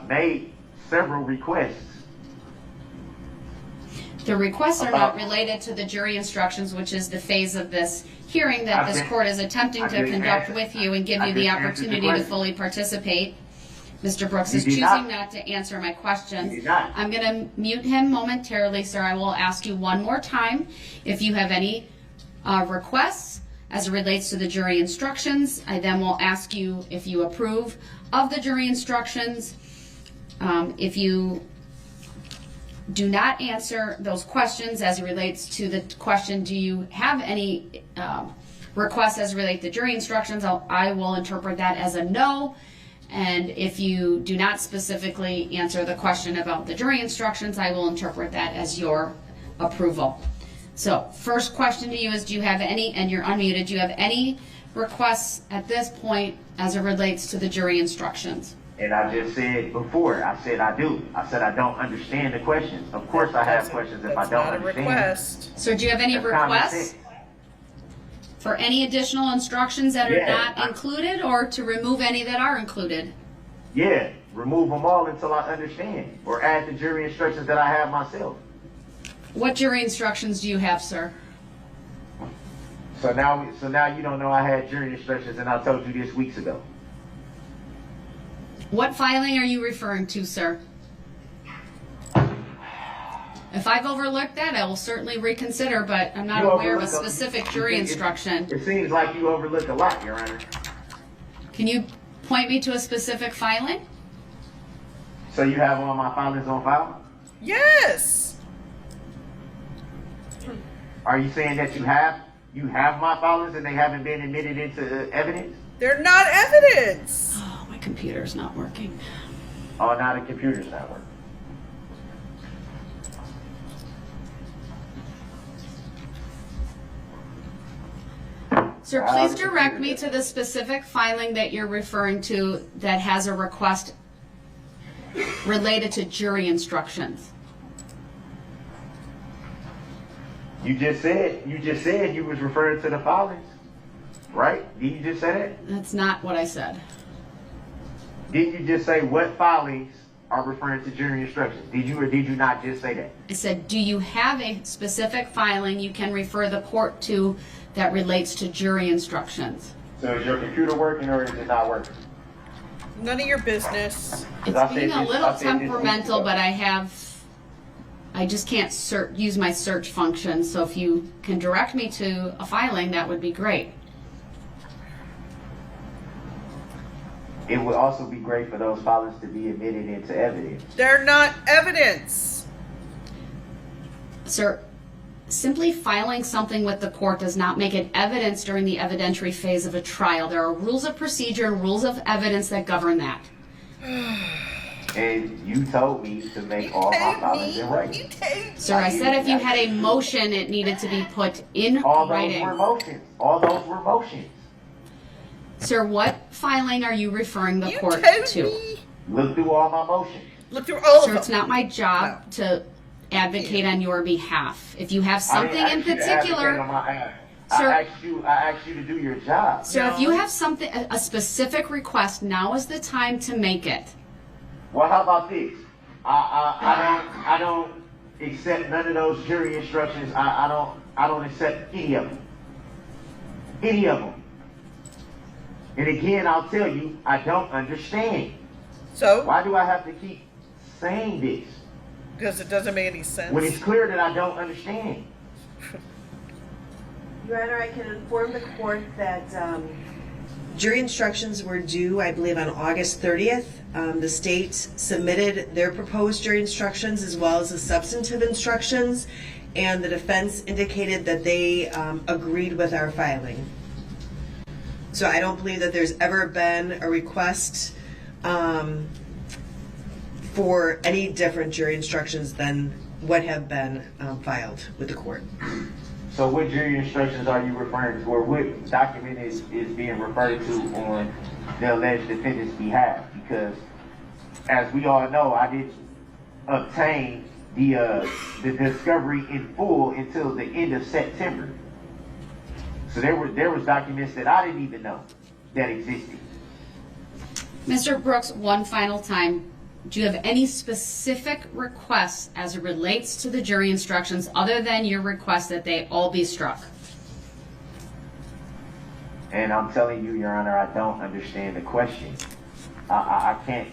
made several requests. The requests are not related to the jury instructions, which is the phase of this hearing that this court is attempting I to didn't conduct answer- with you and give I you the didn't answer the opportunity to question. fully participate. Mr. Brooks You is did choosing not. not to answer my questions. You did not. I'm going to mute him momentarily, sir. I will ask you one more time if you have any requests as it relates to the jury instructions. I then will ask you if you approve of the jury instructions. If you do not answer those questions as it relates to the question, do you have any requests as it relates to jury instructions, I will interpret that as a no. And if you do not specifically answer the question about the jury instructions, I will interpret that as your approval. So first question to you is, do you have any, and you're unmuted, do you have any requests at this point as it relates to the jury instructions? And I just said before, I said I do. I said I don't understand the questions. Of course I have questions if I That's don't not a understand. request. So do you have any That's common requests sense. for any additional instructions that are Yeah, not included, or to remove any that are included? Yeah, remove them all until I understand. Or add the jury instructions that I have myself. What jury instructions do you have, sir? So now you don't know I had jury instructions and I told you this weeks ago. What filing are you referring to, sir? If I've overlooked that, I will certainly reconsider, but I'm not You aware of a overlook specific jury instruction. It seems like you overlook a lot, Your Honor. Can you point me to a specific filing? So you have all my filings on file? Yes. Are you saying that you have my filings and they haven't been admitted into evidence? They're not evidence. Oh, my computer's not working. Oh, now the computer's not working. Sir, please direct me to the specific filing that you're referring to that has a request related to jury instructions. You just said you was referring to the filings, right? Did you just say that? That's not what I said. Did you just say what filings are referring to jury instructions? Did you or did you not just say that? I said, do you have a specific filing you can refer the court to that relates to jury instructions? So is your computer working or is it not working? None of your business. It's I said being a this- little I said this temperamental, weeks but ago. I just can't use my search function. So if you can direct me to a filing, that would be great. It would also be great for those filings to be admitted into evidence. They're not evidence. Sir, simply filing something with the court does not make it evidence during the evidentiary phase of a trial. There are rules of procedure and rules of evidence that govern that. And you told me to make all my filings in writing. You take. Sir, I said if you had a motion, it needed to be put in All those writing. were motions. All those were motions. Sir, what filing are you referring the You court told to? me. Look through all my motions. Look through all Sir, of it's them. not my job to advocate on your behalf. If you have something I in didn't ask you to advocate particular, on my behalf. Sir- I asked you to do your job. sir, if you have something, a specific request, now is the time to make it. Well, how about this? I don't accept none of those jury instructions. I don't accept any of them. Any of them. And again, I'll tell you, I don't understand. So, Why do I have to keep saying this because it doesn't make any sense. when it's clear that I don't understand? Your Honor, I can inform the court that jury instructions were due, I believe, on August 30th. The state submitted their proposed jury instructions as well as the substantive instructions, and the defense indicated that they agreed with our filing. So I don't believe that there's ever been a request for any different jury instructions than what have been filed with the court. So what jury instructions are you referring to, or what document is being referred to on the alleged defendant's behalf? Because as we all know, I didn't obtain the discovery in full until the end of September. So there was documents that I didn't even know that existed. Mr. Brooks, one final time, do you have any specific requests as it relates to the jury instructions other than your request that they all be struck? And I'm telling you, Your Honor, I don't understand the question. I can't.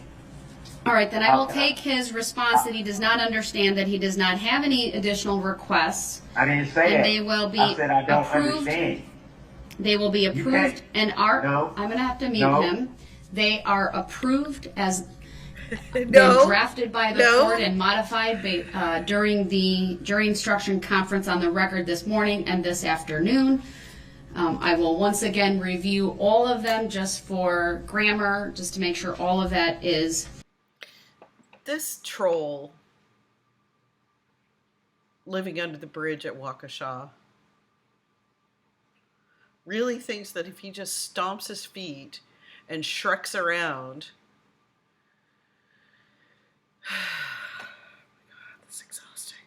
All right, then I will take his response that he does not understand, that he does not have any additional requests. I didn't say that. And they will be I said I don't approved. understand. They will be approved and are, No. I'm going to have to mute No. him. They are approved as been No. drafted by the No. court and modified during the jury instruction conference on the record this morning and this afternoon. I will once again review all of them just for grammar, just to make sure all of that is. This troll living under the bridge at WAUKESHA really thinks that if he just stomps his feet and shreks around, that's exhausting.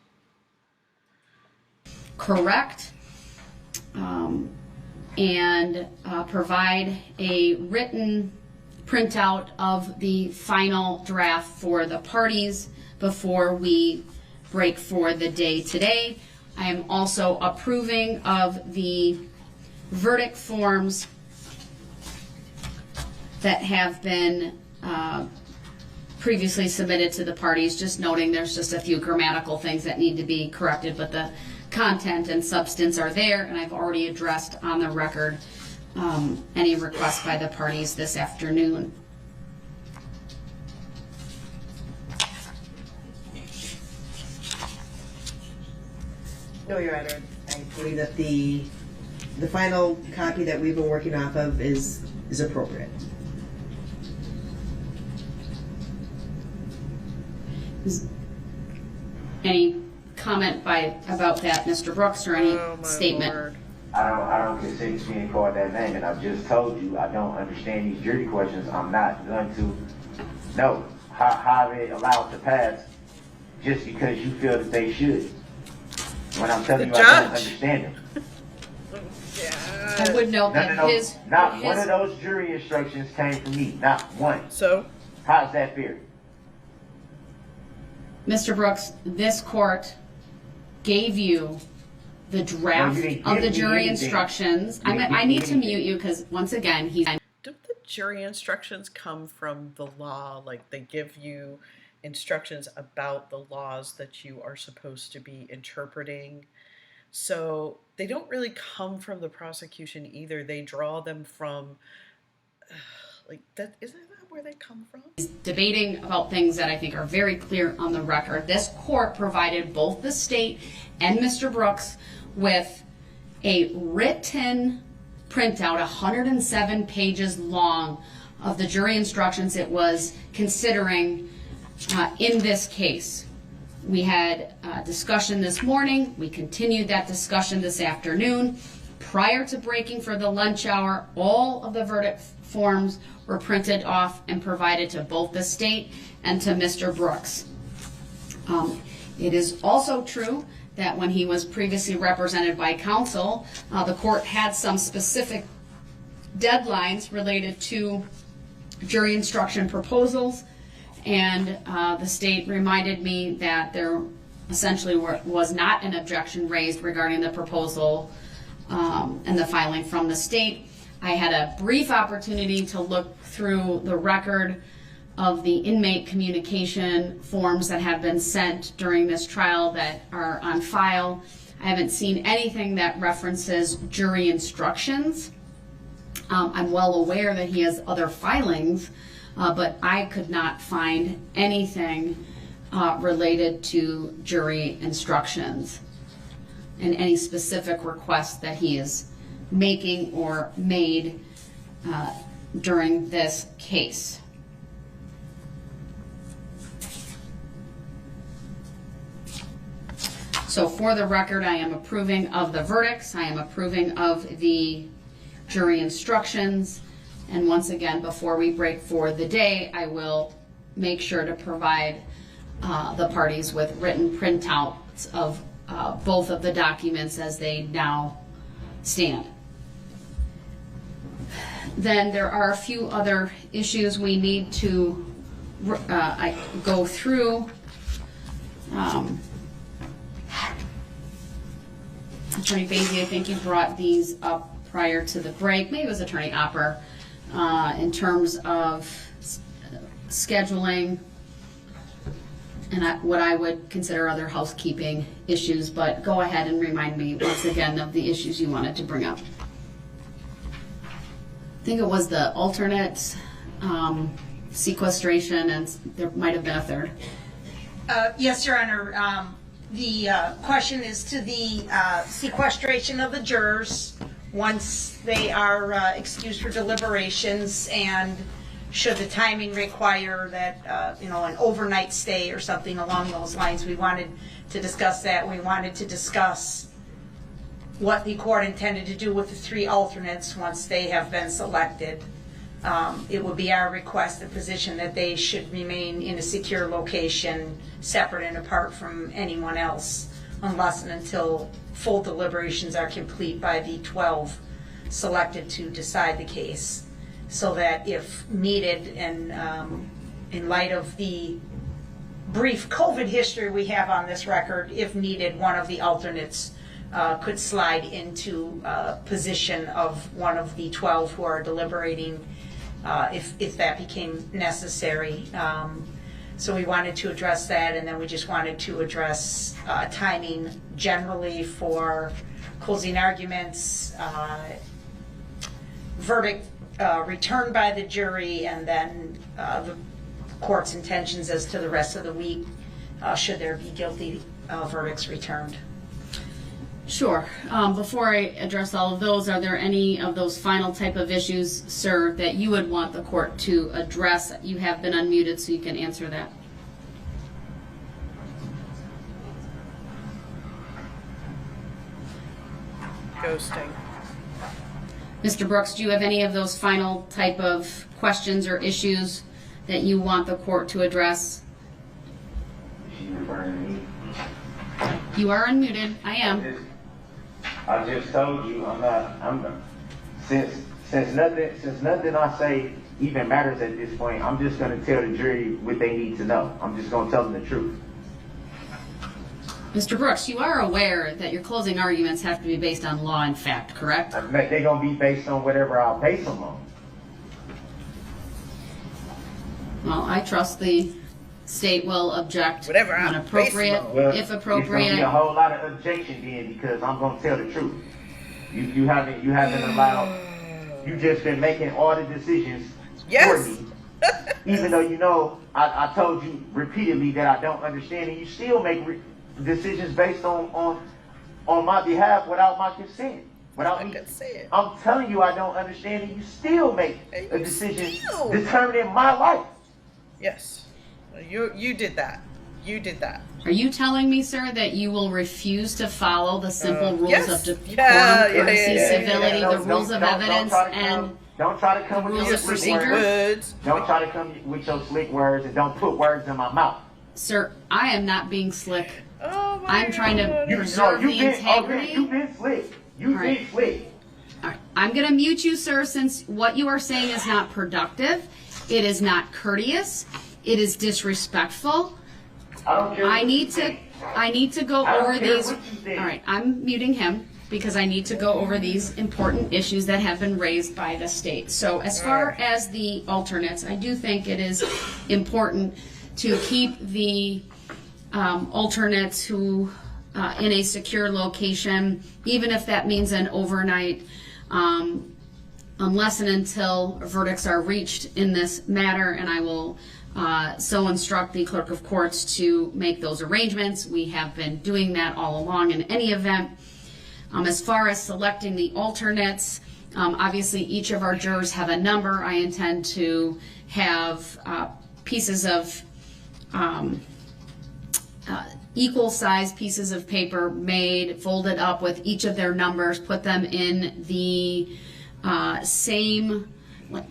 Correct, and provide a written printout of the final draft for the parties before we break for the day today. I am also approving of the verdict forms that have been previously submitted to the parties, just noting there's just a few grammatical things that need to be corrected, but the content and substance are there, and I've already addressed on the record any requests by the parties this afternoon. No, Your Honor, I believe that the final copy that we've been working off of is appropriate. Any comment about that, Mr. Brooks, or any Oh, my statement? Lord. I don't consider being called that name, and I've just told you I don't understand these jury questions. I'm not going to know how they allowed to pass just because you feel that they should. When I'm telling you I don't understand them. I would note that Not one of those jury instructions came from me. Not one. So, How's that fair? Mr. Brooks, this court gave you the draft No, you didn't of give the me jury anything. instructions. You didn't I give need me to anything. mute you because, once again, he's. don't the jury instructions come from the law? Like, they give you instructions about the laws that you are supposed to be interpreting. So they don't really come from the prosecution either. They draw them from, like, that isn't that where they come from? Debating about things that I think are very clear on the record. This court provided both the state and Mr. Brooks with a written printout, 107 pages long, of the jury instructions it was considering in this case. We had a discussion this morning. We continued that discussion this afternoon. Prior to breaking for the lunch hour, all of the verdict forms were printed off and provided to both the state and to Mr. Brooks. It is also true that when he was previously represented by counsel, the court had some specific deadlines related to jury instruction proposals, and the state reminded me that there essentially was not an objection raised regarding the proposal and the filing from the state. I had a brief opportunity to look through the record of the inmate communication forms that have been sent during this trial that are on file. I haven't seen anything that references jury instructions. I'm well aware that he has other filings, but I could not find anything related to jury instructions and any specific requests that he is making or made during this case. So for the record, I am approving of the verdicts, I am approving of the jury instructions, and once again, before we break for the day, I will make sure to provide the parties with written printouts of both of the documents as they now stand. Then there are a few other issues we need to go through. Attorney Basie, I think you brought these up prior to the break. Maybe it was Attorney Opper, in terms of scheduling and what I would consider other housekeeping issues, but go ahead and remind me once again of the issues you wanted to bring up. I think it was the alternate sequestration, and there might have been a third. Yes, Your Honor. The question is to the sequestration of the jurors once they are excused for deliberations, and should the timing require that, an overnight stay or something along those lines. We wanted to discuss that. We wanted to discuss what the court intended to do with the 3 alternates once they have been selected. It would be our request and position that they should remain in a secure location, separate and apart from anyone else, unless and until full deliberations are complete by the 12 selected to decide the case, so that if needed, and in light of the brief COVID history we have on this record, if needed, one of the alternates could slide into position of one of the 12 who are deliberating, if that became necessary. So we wanted to address that, and then we just wanted to address timing generally for closing arguments, verdict returned by the jury, and then the court's intentions as to the rest of the week, should there be guilty verdicts returned. Sure. Before I address all of those, are there any of those final type of issues, sir, that you would want the court to address? You have been unmuted, so you can answer that. Ghosting. Mr. Brooks, do you have any of those final type of questions or issues that you want the court to address? She referring to me. You are unmuted. I am. I just told you since nothing I say even matters at this point, I'm just going to tell the jury what they need to know. I'm just going to tell them the truth. Mr. Brooks, you are aware that your closing arguments have to be based on law and fact, correct? They're going to be based on whatever I'll base them on. Well, I trust the state will object Whatever when I'm appropriate, basing Well, if It's going appropriate. to be a whole lot of objection then, because I'm going to tell the truth. You haven't allowed. You just been making all the decisions Yes. for me. Even though you know I told you repeatedly that I don't understand, and you still make decisions based on my behalf without my consent. Without me, Consent. I'm telling you I don't understand, and you still make And a you decision still- determining my life. Yes. You did that. You did that. Are you telling me, sir, that you will refuse to follow the simple rules yes. of decorum, Yeah, courtesy, yeah. civility, the Don't- rules of don't evidence, try to and come- don't try to come with rules your of slick procedure? words. Don't try to come with your slick words, and don't put words in my mouth. sir, I am not being slick. Oh my I'm trying to God. preserve the integrity. You've been slick. You've All right. been slick. All right. I'm going to mute you, sir, since what you are saying is not productive. It is not courteous. It is disrespectful. I don't care. I what need you to think. go I don't over care these. what you think. All right, I'm muting him. because I need to go over these important issues that have been raised by the state. So as far as the alternates, I do think it is important to keep the alternates who in a secure location, even if that means an overnight, unless and until verdicts are reached in this matter, and I will so instruct the clerk of courts to make those arrangements. We have been doing that all along in any event. As far as selecting the alternates, obviously each of our jurors have a number. I intend to have pieces of equal size pieces of paper made, folded up with each of their numbers, put them in the same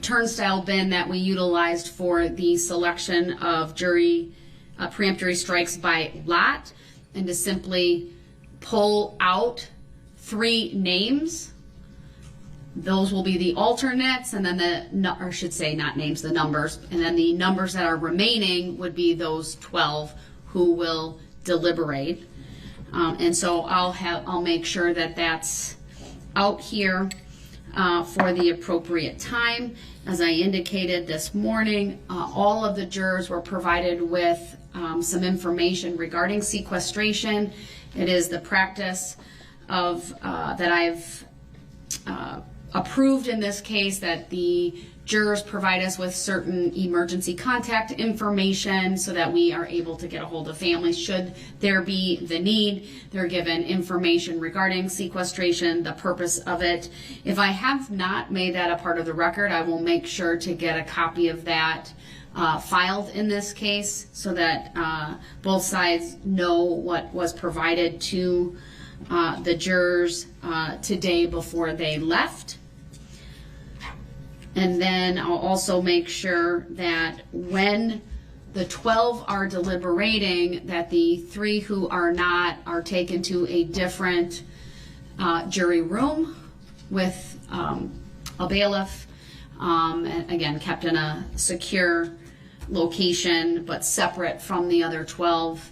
turnstile bin that we utilized for the selection of jury preemptory strikes by lot, and to simply pull out 3 names. Those will be the alternates, and then or I should say not names, the numbers, and then the numbers that are remaining would be those 12 who will deliberate. And so I'll make sure that that's out here for the appropriate time. As I indicated this morning, all of the jurors were provided with some information regarding sequestration. It is the practice of that I've approved in this case that the jurors provide us with certain emergency contact information so that we are able to get a hold of families should there be the need. They're given information regarding sequestration, the purpose of it. If I have not made that a part of the record, I will make sure to get a copy of that filed in this case so that both sides know what was provided to the jurors today before they left. And then I'll also make sure that when the 12 are deliberating, that the 3 who are not are taken to a different jury room with a bailiff, and again, kept in a secure location, but separate from the other 12.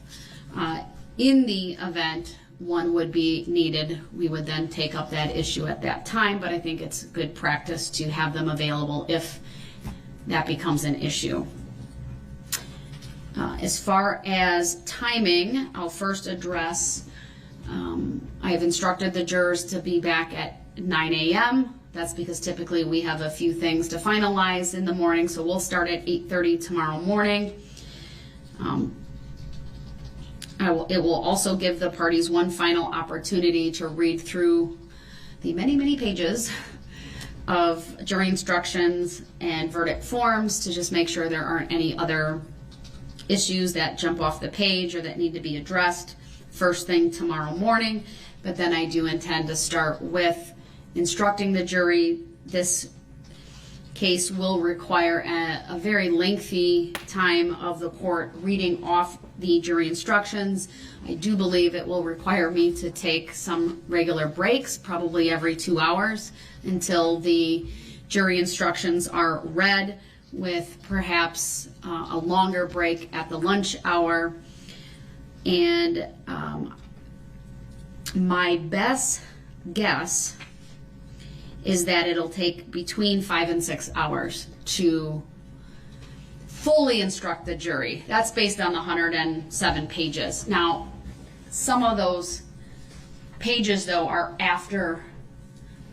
In the event one would be needed, we would then take up that issue at that time, but I think it's good practice to have them available if that becomes an issue. As far as timing, I'll first address, I have instructed the jurors to be back at 9 a.m. That's because typically we have a few things to finalize in the morning, so we'll start at 8:30 tomorrow morning. It will also give the parties one final opportunity to read through the many, many pages of jury instructions and verdict forms to just make sure there aren't any other issues that jump off the page or that need to be addressed first thing tomorrow morning. But then I do intend to start with instructing the jury. This case will require a very lengthy time of the court reading off the jury instructions. I do believe it will require me to take some regular breaks, probably every 2 hours, until the jury instructions are read, with perhaps a longer break at the lunch hour. And my best guess is that it'll take between 5 and 6 hours to fully instruct the jury. That's based on the 107 pages. Now, some of those pages, though, are after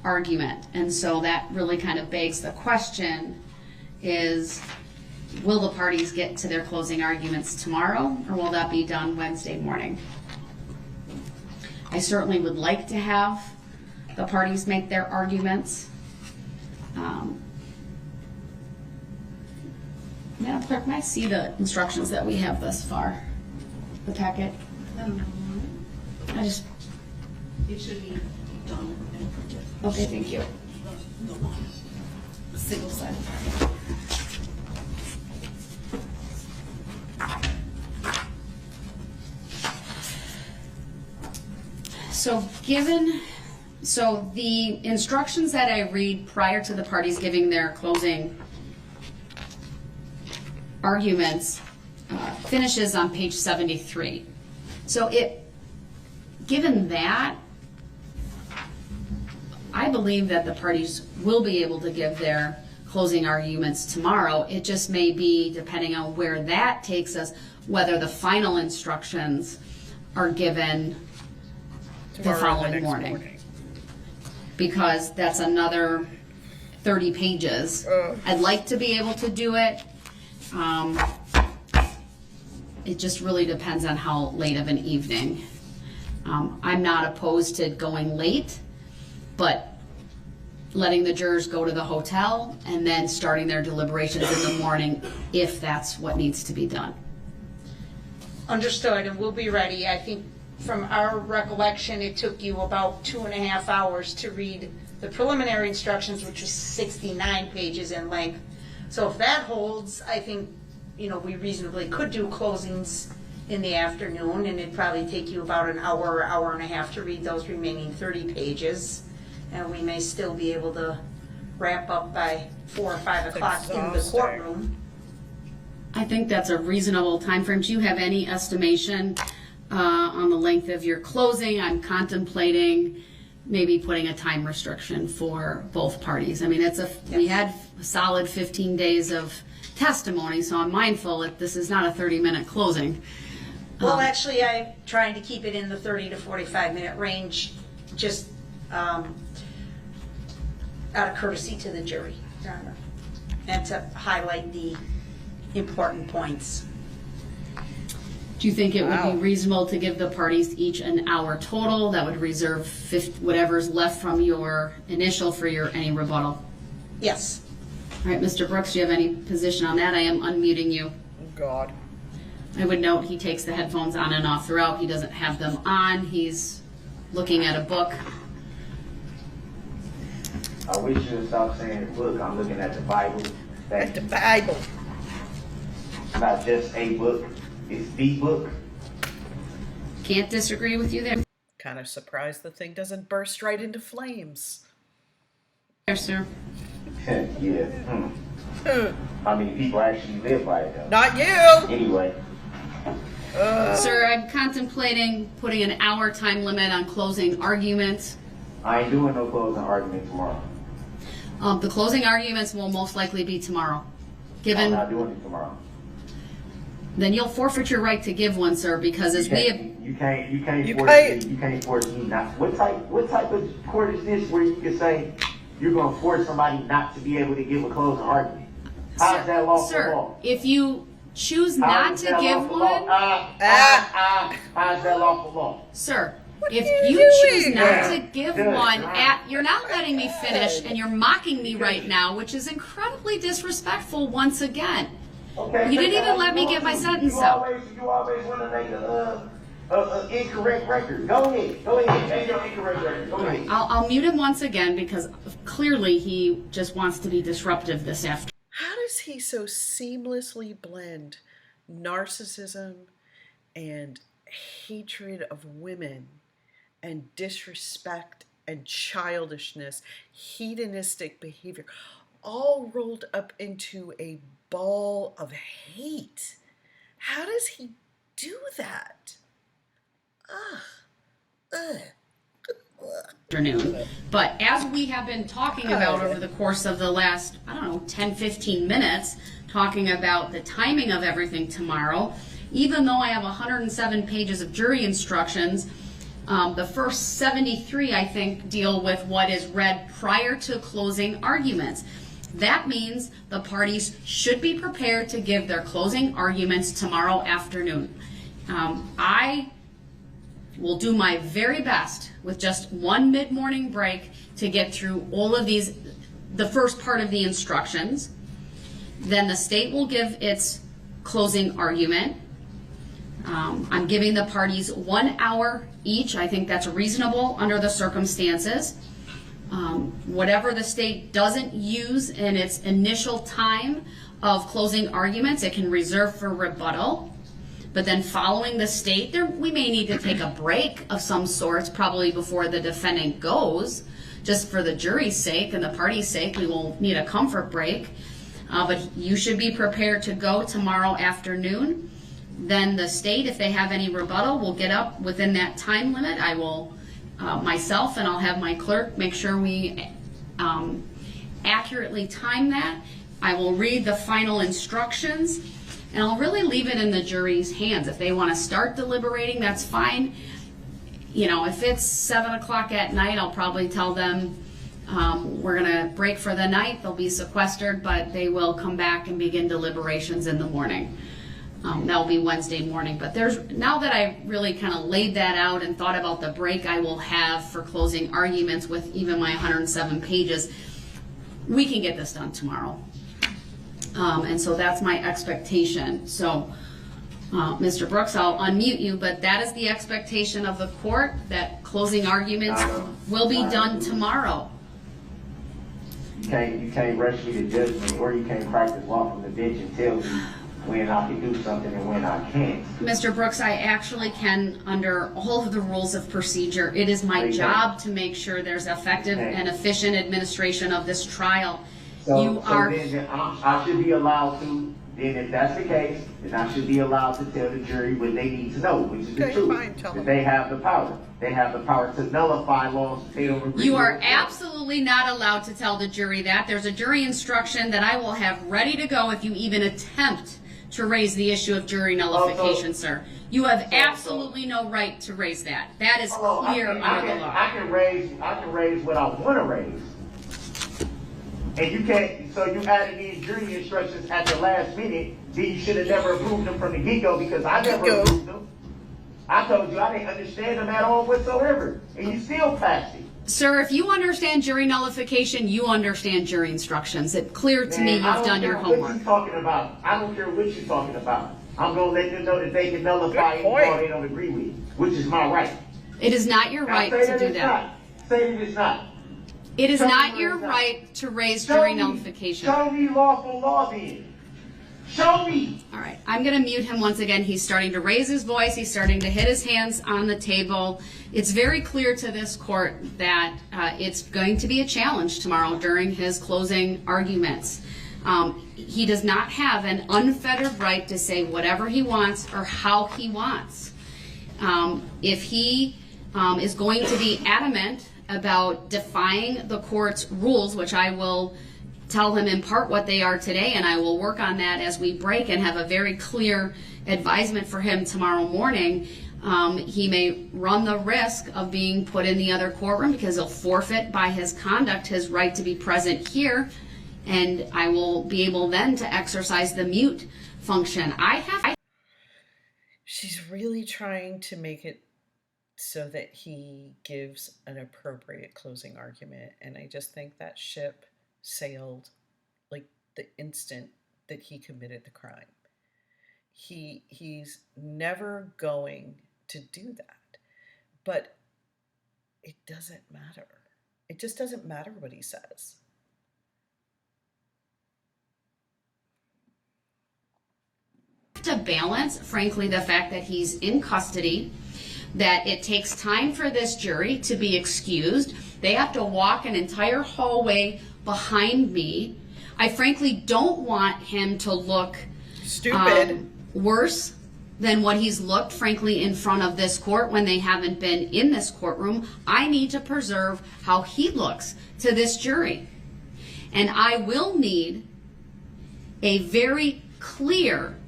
argument, and so that really kind of begs the question is, will the parties get to their closing arguments tomorrow, or will that be done Wednesday morning? I certainly would like to have the parties make their arguments. Madam Clerk, may I see the instructions that we have thus far? The packet? It should be done and printed. Okay, thank you. The one. Single side. So the instructions that I read prior to the parties giving their closing arguments finishes on page 73. So given that, I believe that the parties will be able to give their closing arguments tomorrow. It just may be, depending on where that takes us, whether the final instructions are given the Tomorrow or following next morning. Because that's another 30 pages. I'd like to be able to do it. It just really depends on how late of an evening. I'm not opposed to going late, but letting the jurors go to the hotel and then starting their deliberations in the morning if that's what needs to be done. Understood, and we'll be ready. I think from our recollection, it took you about 2.5 hours to read the preliminary instructions, which was 69 pages in length. So if that holds, I think, we reasonably could do closings in the afternoon, and it'd probably take you about an hour, hour and a half to read those remaining 30 pages. And we may still be able to wrap up by 4 or 5 o'clock in the courtroom. I think that's a reasonable time frame. Do you have any estimation on the length of your closing? I'm contemplating maybe putting a time restriction for both parties. I mean, we had a solid 15 days of testimony, so I'm mindful that this is not a 30-minute closing. Well, actually, I'm trying to keep it in the 30 to 45-minute range, just out of courtesy to the jury, Your Honor, and to highlight the important points. Do you think it would be reasonable to give the parties each an hour total? That would reserve whatever's left from your initial for any rebuttal. Yes. All right, Mr. Brooks, do you have any position on that? I am unmuting you. God. I would note he takes the headphones on and off throughout. He doesn't have them on. He's looking at a book. I wish you would stop saying book. I'm looking at the Bible. At the Bible. It's not just a book. It's the book. Can't disagree with you there. Kind of surprised the thing doesn't burst right into flames. There, sir. Yeah. How many people actually live by it, though? Not you! Anyway. Sir, I'm contemplating putting an hour time limit on closing arguments. I ain't doing no closing argument tomorrow. The closing arguments will most likely be tomorrow. I'm not doing it tomorrow. Then you'll forfeit your right to give one, sir, because as we have... You can't force me not. What type of court is this where you can say you're going to force somebody not to be able to give a closing argument? How is that lawful law? If you choose not to give one... How is that lawful law? Sir, What if are you you choose doing? not to give one, you're not letting me finish, and you're mocking me right now, which is incredibly disrespectful once again. Okay, You didn't even let me get my sentence out. You always want to make an incorrect record. Go ahead. Make your incorrect record. Go ahead. I'll mute him once again because clearly he just wants to be disruptive this afternoon. How does he so seamlessly blend narcissism and hatred of women and disrespect and childishness, hedonistic behavior, all rolled up into a ball of hate? How does he do that? Afternoon. But as we have been talking about over the course of the last, 10, 15 minutes, talking about the timing of everything tomorrow, even though I have 107 pages of jury instructions, the first 73, I think, deal with what is read prior to closing arguments. That means the parties should be prepared to give their closing arguments tomorrow afternoon. I will do my very best with just one mid-morning break to get through all of these, the first part of the instructions. Then the state will give its closing argument. I'm giving the parties 1 hour each. I think that's reasonable under the circumstances. Whatever the state doesn't use in its initial time of closing arguments, it can reserve for rebuttal. But then following the state, we may need to take a break of some sorts, probably before the defendant goes, just for the jury's sake and the party's sake. We will need a comfort break. But you should be prepared to go tomorrow afternoon. Then the state, if they have any rebuttal, will get up within that time limit. I will myself, and I'll have my clerk make sure we accurately time that. I will read the final instructions, and I'll really leave it in the jury's hands. If they want to start deliberating, that's fine. You know, if it's 7 o'clock at night, I'll probably tell them we're going to break for the night. They'll be sequestered, but they will come back and begin deliberations in the morning. That'll be Wednesday morning. But now that I really kind of laid that out and thought about the break I will have for closing arguments with even my 107 pages, we can get this done tomorrow. And so that's my expectation. So, Mr. Brooks, I'll unmute you, but that is the expectation of the court, that closing arguments will be done tomorrow. You can't rush me to judgment, or you can't practice law from the bench and tell me when I can do something and when I can't. Mr. Brooks, I actually can, under all of the rules of procedure. It is my job to make sure there's effective and efficient administration of this trial. Then I should be allowed to, then if that's the case, then I should be allowed to tell the jury what they need to know, which is the truth. Fine, tell them. That they have the power. They have the power to nullify laws they don't agree You with. are absolutely not allowed to tell the jury that. There's a jury instruction that I will have ready to go if you even attempt to raise the issue of jury nullification, sir. You have absolutely no right to raise that. That is clear under the law. I can raise what I want to raise. And you can't, so you added these jury instructions at the last minute, then you should have never approved them from the get-go, because I never approved them. I told you I didn't understand them at all whatsoever, and you still passed it. Sir, if you understand jury nullification, you understand jury instructions. It's clear to me you've done your homework. What you talking about? I don't care what you're talking about. I'm going to let them know that they can nullify any law they don't agree with, which is my right. It is not your right to do that. Say that it's not. It is not your right to raise jury nullification. Show me lawful law then. Show me. All right, I'm going to mute him once again. He's starting to raise his voice. He's starting to hit his hands on the table. It's very clear to this court that it's going to be a challenge tomorrow during his closing arguments. He does not have an unfettered right to say whatever he wants or how he wants. If he is going to be adamant about defying the court's rules, which I will tell him in part what they are today, and I will work on that as we break and have a very clear advisement for him tomorrow morning. He may run the risk of being put in the other courtroom because he'll forfeit by his conduct his right to be present here, and I will be able then to exercise the mute function. She's really trying to make it so that he gives an appropriate closing argument, and I just think that ship sailed like the instant that he committed the crime. He's never going to do that, but it doesn't matter. It just doesn't matter what he says. To balance, frankly, the fact that he's in custody, that it takes time for this jury to be excused. They have to walk an entire hallway behind me. I frankly don't want him to look Stupid. Worse than what he's looked, frankly, in front of this court when they haven't been in this courtroom. I need to preserve how he looks to this jury. And I will need a very clear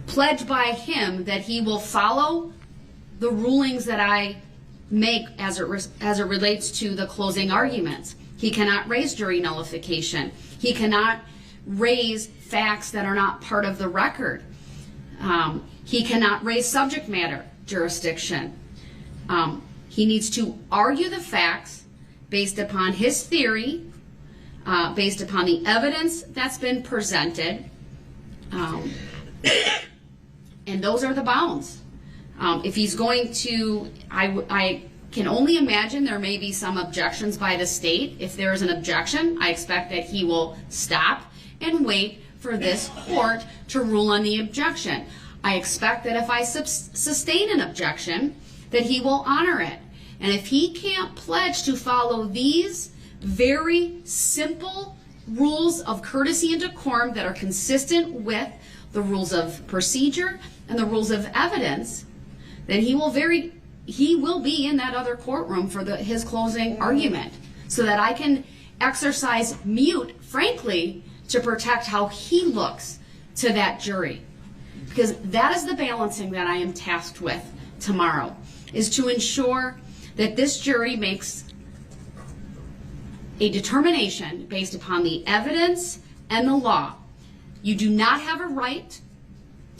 pledge by him that he will follow the rulings that I make as it relates to the closing arguments. He cannot raise jury nullification. He cannot raise facts that are not part of the record. He cannot raise subject matter jurisdiction. He needs to argue the facts based upon his theory, based upon the evidence that's been presented. And those are the bounds. If he's going to, I can only imagine there may be some objections by the state. If there is an objection, I expect that he will stop and wait for this court to rule on the objection. I expect that if I sustain an objection, that he will honor it. And if he can't pledge to follow these very simple rules of courtesy and decorum that are consistent with the rules of procedure and the rules of evidence, then he will very he will be in that other courtroom for his closing argument, so that I can exercise mute, frankly, to protect how he looks to that jury. Because that is the balancing that I am tasked with tomorrow, is to ensure that this jury makes a determination based upon the evidence and the law. You do not have a right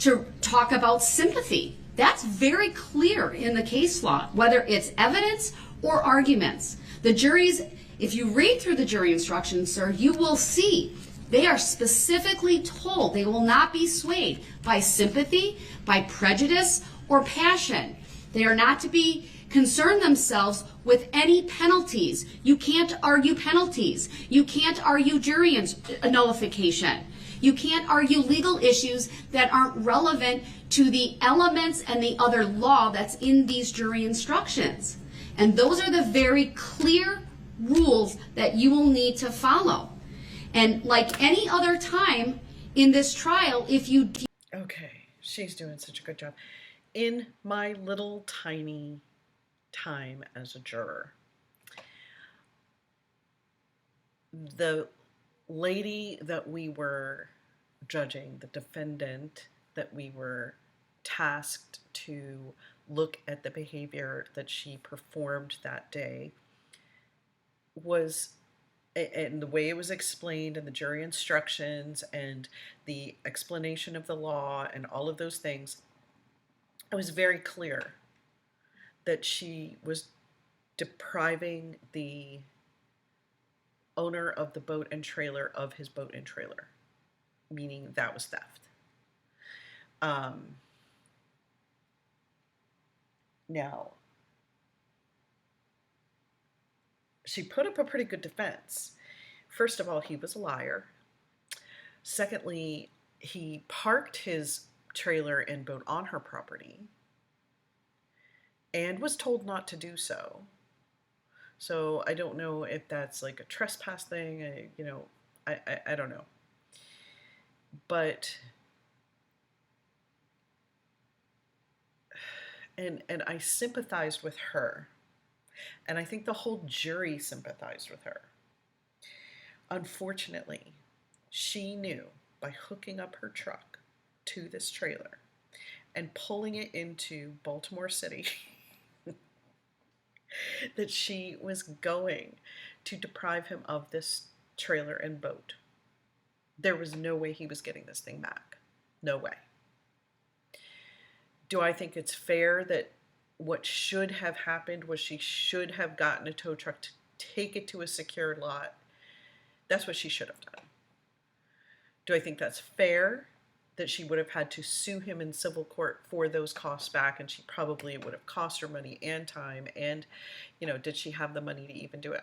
to talk about sympathy. That's very clear in the case law, whether it's evidence or arguments. The juries, if you read through the jury instructions, sir, you will see they are specifically told they will not be swayed by sympathy, by prejudice, or passion. They are not to be concerned themselves with any penalties. You can't argue penalties. You can't argue jury nullification. You can't argue legal issues that aren't relevant to the elements and the other law that's in these jury instructions. And those are the very clear rules that you will need to follow. And like any other time in this trial, if you... Okay, she's doing such a good job. In my little tiny time as a juror, the lady that we were judging, the defendant that we were tasked to look at the behavior that she performed that day, was, and the way it was explained in the jury instructions and the explanation of the law and all of those things, it was very clear that she was depriving the owner of the boat and trailer of his boat and trailer, meaning that was theft. Now, she put up a pretty good defense. First of all, he was a liar. Secondly, he parked his trailer and boat on her property and was told not to do so. So I don't know if that's like a trespass thing. I don't know. But and I sympathized with her. And I think the whole jury sympathized with her. Unfortunately, she knew by hooking up her truck to this trailer and pulling it into Baltimore City that she was going to deprive him of this trailer and boat. There was no way he was getting this thing back. No way. Do I think it's fair that what should have happened was she should have gotten a tow truck to take it to a secured lot? That's what she should have done. Do I think that's fair that she would have had to sue him in civil court for those costs back, and she probably would have cost her money and time, and did she have the money to even do it?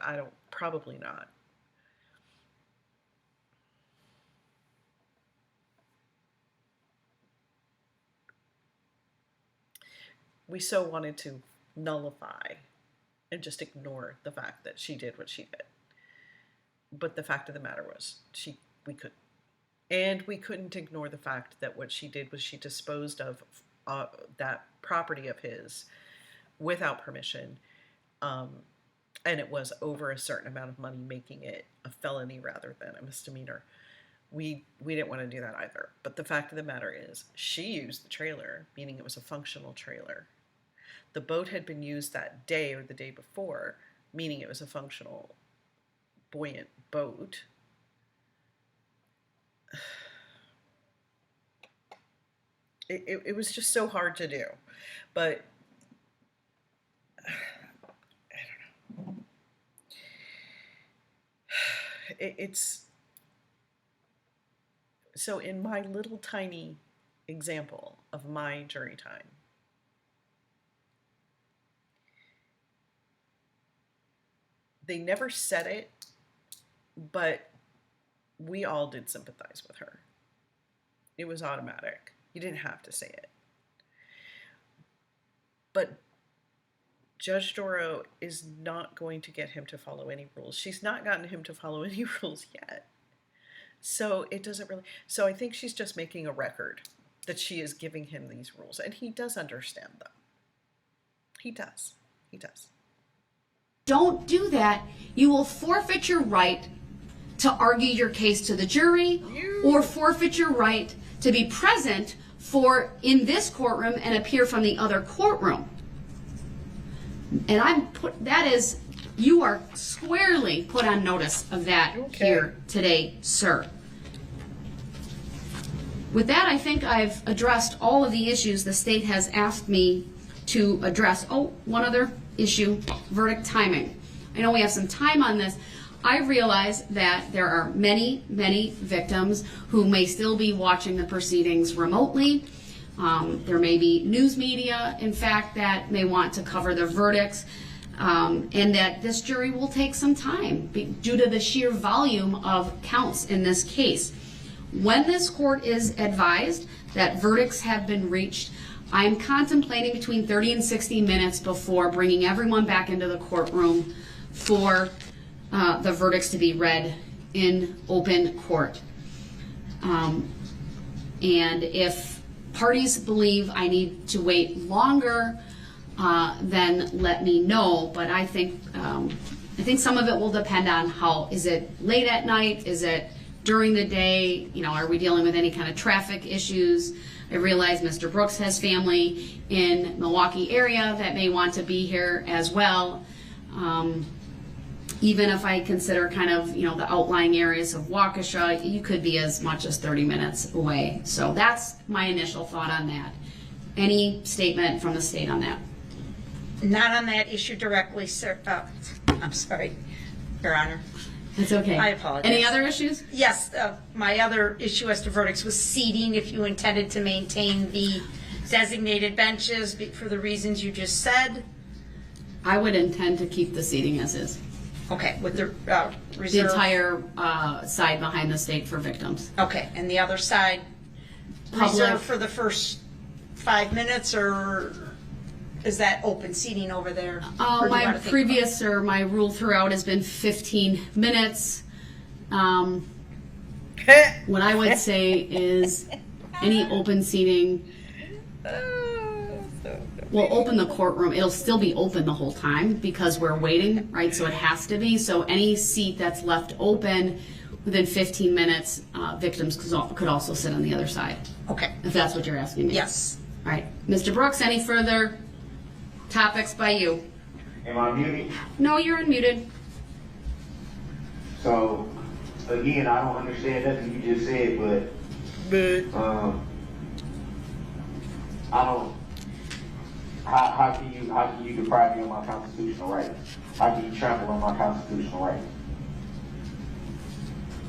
Probably not. We so wanted to nullify and just ignore the fact that she did what she did. But the fact of the matter was, we couldn't. And we couldn't ignore the fact that what she did was she disposed of that property of his without permission. And it was over a certain amount of money, making it a felony rather than a misdemeanor. We didn't want to do that either. But the fact of the matter is, she used the trailer, meaning it was a functional trailer. The boat had been used that day or the day before, meaning it was a functional, buoyant boat. It was just so hard to do. But I don't know. It's so in my little tiny example of my jury time, they never said it, but we all did sympathize with her. It was automatic. You didn't have to say it. But Judge Doro is not going to get him to follow any rules. She's not gotten him to follow any rules yet. So it doesn't really, so I think she's just making a record that she is giving him these rules, and he does understand them. He does. He does. Don't do that, you will forfeit your right to argue your case to the jury or forfeit your right to be present in this courtroom and appear from the other courtroom. And you are squarely put on notice of that here today, sir. With that, I think I've addressed all of the issues the state has asked me to address. Oh, one other issue, verdict timing. I know we have some time on this. I realize that there are many, many victims who may still be watching the proceedings remotely. There may be news media, in fact, that may want to cover the verdicts, and that this jury will take some time due to the sheer volume of counts in this case. When this court is advised that verdicts have been reached, I am contemplating between 30 and 60 minutes before bringing everyone back into the courtroom for the verdicts to be read in open court. And if parties believe I need to wait longer, then let me know. But I think some of it will depend on is it late at night? Is it during the day? Are we dealing with any kind of traffic issues? I realize Mr. Brooks has family in Milwaukee area that may want to be here as well. Even if I consider kind of, the outlying areas of WAUKESHA, you could be as much as 30 minutes away. So that's my initial thought on that. Any statement from the state on that? Not on that issue directly, sir. I'm sorry, Your Honor. It's okay. I apologize. Any other issues? Yes, my other issue as to verdicts was seating, if you intended to maintain the designated benches for the reasons you just said. I would intend to keep the seating as is. Okay, with the reserve. The entire side behind the state for victims. Okay, and the other side, reserved for the first 5 minutes, or is that open seating over there? My previous, or my rule throughout has been 15 minutes. What I would say is any open seating will open the courtroom. It'll still be open the whole time because we're waiting, right? So it has to be. So any seat that's left open within 15 minutes, victims could also sit on the other side. Okay. If that's what you're asking me. Yes. All right. Mr. Brooks, any further topics by you? Am I muted? No, you're unmuted. So, again, I don't understand nothing you just said, but I don't. How can you deprive me of my constitutional rights? How can you trample on my constitutional rights?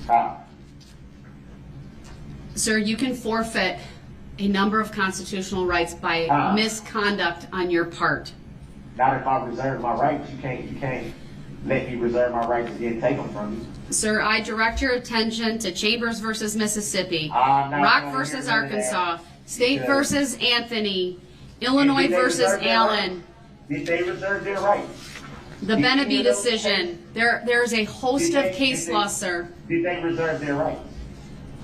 How? Sir, you can forfeit a number of constitutional rights by misconduct on your part. Not if I reserve my rights. You can't let me reserve my rights and then take them from you. Sir, I direct your attention to Chambers versus Mississippi, Rock versus Arkansas, State versus Anthony, Illinois versus Allen. Did they reserve their rights? The Beneby decision. There's a host of case law, sir. Did they reserve their rights?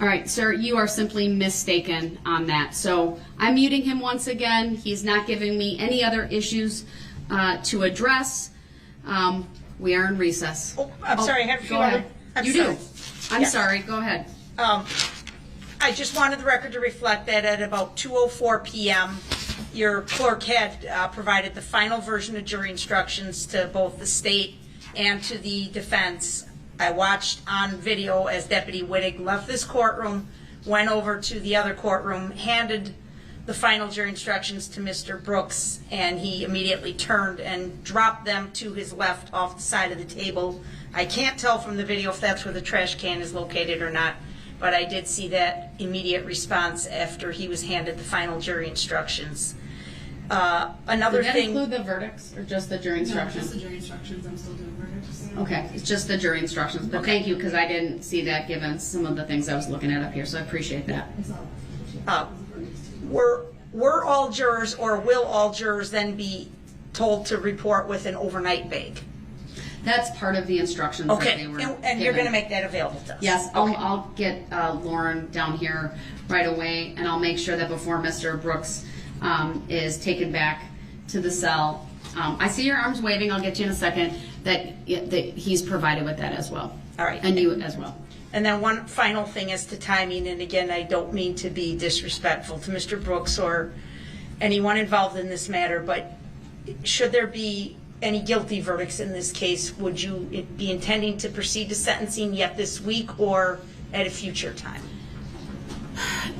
All right, sir, you are simply mistaken on that. So I'm muting him once again. He's not giving me any other issues to address. We are in recess. Oh, I'm sorry, I have a few go other. ahead. You do. I'm sorry. Go ahead. I just wanted the record to reflect that at about 2:04 p.m., your clerk had provided the final version of jury instructions to both the state and to the defense. I watched on video as Deputy Wittig left this courtroom, went over to the other courtroom, handed the final jury instructions to Mr. Brooks, and he immediately turned and dropped them to his left off the side of the table. I can't tell from the video if that's where the trash can is located or not, but I did see that immediate response after he was handed the final jury instructions. Another Did that thing. include the verdicts or just the jury instructions? No, just the jury instructions. I'm still doing verdicts. Okay, it's just the jury instructions. But thank you, because I didn't see that given some of the things I was looking at up here, so I appreciate that. Were all jurors, or will all jurors then be told to report with an overnight bag? That's part of the instructions that Okay, they were and you're given. going to make that available to us? Yes, Okay. I'll get Lauren down here right away, and I'll make sure that before Mr. Brooks is taken back to the cell, I see your arms waving, I'll get you in a second, that he's provided with that as well. All right. And you as well. And then one final thing as to timing, and again, I don't mean to be disrespectful to Mr. Brooks or anyone involved in this matter, but should there be any guilty verdicts in this case, would you be intending to proceed to sentencing yet this week or at a future time?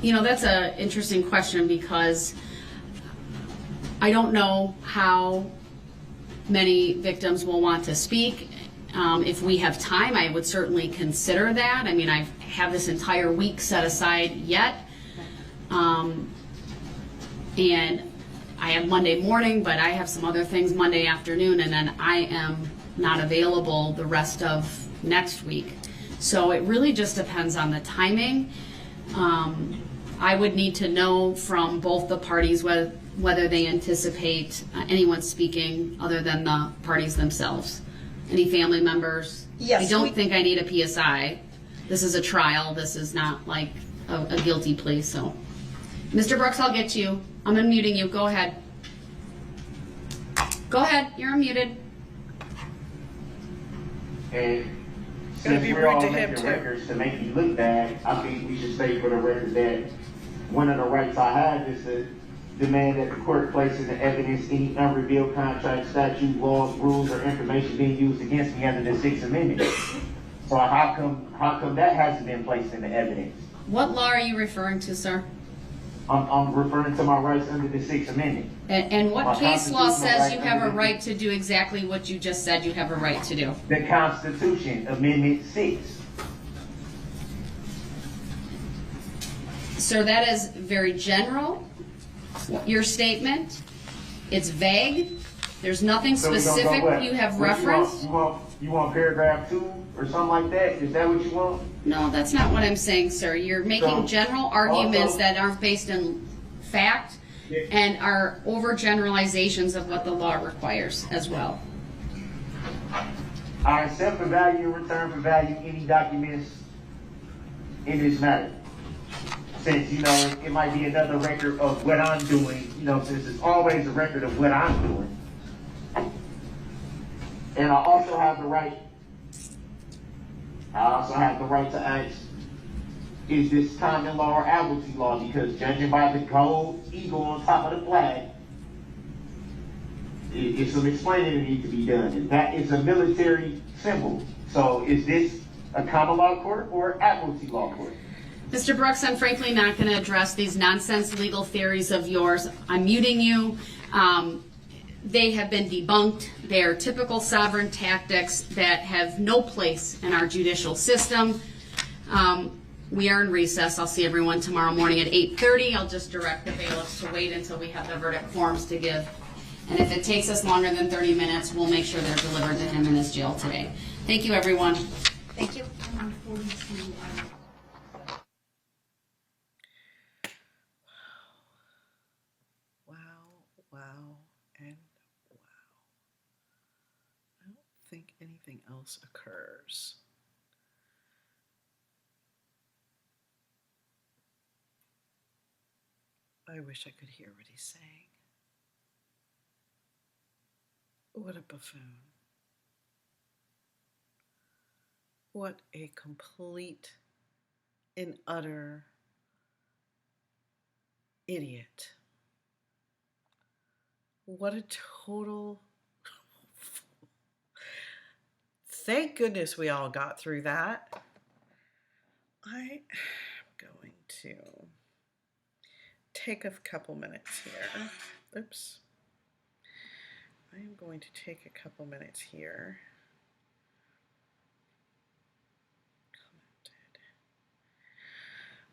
You know, that's an interesting question because I don't know how many victims will want to speak. If we have time, I would certainly consider that. I mean, I have this entire week set aside yet. And I have Monday morning, but I have some other things Monday afternoon, and then I am not available the rest of next week. So it really just depends on the timing. I would need to know from both the parties whether they anticipate anyone speaking other than the parties themselves. Any family members? Yes, I don't think I need a PSI. This is a trial. This is not like a guilty plea. So, Mr. Brooks, I'll get you. I'm unmuting you. Go ahead. Go ahead. You're unmuted. And Gotta since be we're rude all to him, making too. records to make you look bad, I think we should state for the record that one of the rights I have is to demand that the court place in the evidence any unrevealed contract, statute, laws, rules, or information being used against me under the Sixth Amendment. So how come that hasn't been placed in the evidence? What law are you referring to, sir? I'm referring to my rights under the Sixth Amendment. And what My case law constitutional says you right have a under the- right to do exactly what you just said you have a right to do? The Constitution, Amendment 6. Sir, that is very general, your statement. It's vague. There's nothing So we gonna go specific what? you have What referenced. You want paragraph 2 or something like that? Is that what you want? No, that's not what I'm saying, sir. You're making So, general arguments also- that aren't based in fact Yeah. and are overgeneralizations of what the law requires as well. I accept for value in return for value any documents in this matter. Since, it might be another record of what I'm doing, since it's always a record of what I'm doing. And I also have the right to ask, is this common law or admiralty law? Because judging by the gold eagle on top of the flag, it's some explaining that needs to be done. And that is a military symbol. So is this a common law court or admiralty law court? Mr. Brooks, I'm frankly not going to address these nonsense legal theories of yours. I'm muting you. They have been debunked. They are typical sovereign tactics that have no place in our judicial system. We are in recess. I'll see everyone tomorrow morning at 8:30. I'll just direct the bailiffs to wait until we have the verdict forms to give. And if it takes us longer than 30 minutes, we'll make sure they're delivered to him in his jail today. Thank you, everyone. Thank you. Wow, and wow. I don't think anything else occurs. I wish I could hear what he's saying. What a buffoon. What a complete and utter idiot. What a total... Thank goodness we all got through that. I am going to take a couple minutes here. Oops. I am going to take a couple minutes here.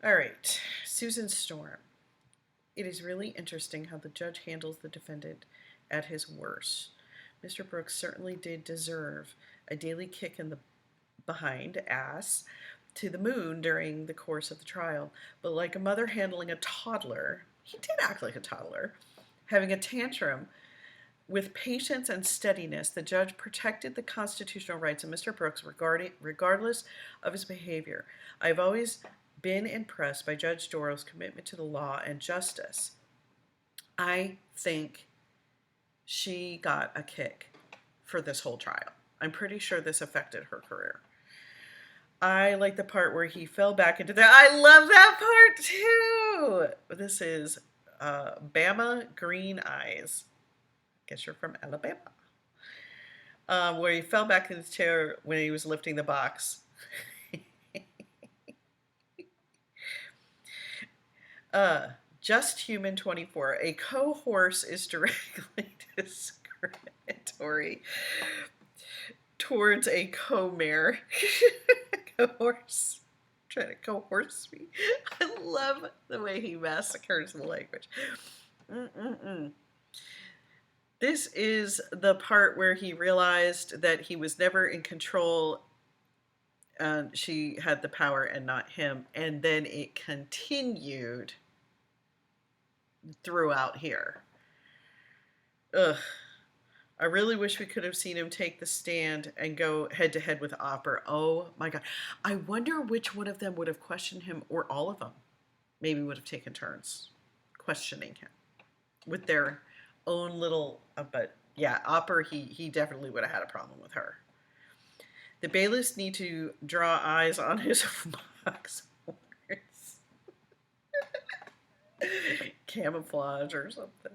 All right, Susan Storm. It is really interesting how the judge handles the defendant at his worst. Mr. Brooks certainly did deserve a daily kick in the behind ass to the moon during the course of the trial, but like a mother handling a toddler, he did act like a toddler, having a tantrum. With patience and steadiness, the judge protected the constitutional rights of Mr. Brooks regardless of his behavior. I've always been impressed by Judge Dorrell's commitment to the law and justice. I think she got a kick for this whole trial. I'm pretty sure this affected her career. I like the part where he fell back into that. I love that part too. This is Bama Green Eyes. Guess you're from Alabama. Where he fell back in his chair when he was lifting the box. Just Human 24. A co-horse is directly discriminatory towards a co-mare. Co-horse. Trying to co-horse me. I love the way he massacres the language. This is the part where he realized that he was never in control and she had the power and not him. And then it continued throughout here. Ugh. I really wish we could have seen him take the stand and go head to head with Opper. Oh my God. I wonder which one of them would have questioned him, or all of them maybe would have taken turns questioning him with their own little, but yeah, Opper, he definitely would have had a problem with her. The bailiffs need to draw eyes on his box horse. Camouflage or something.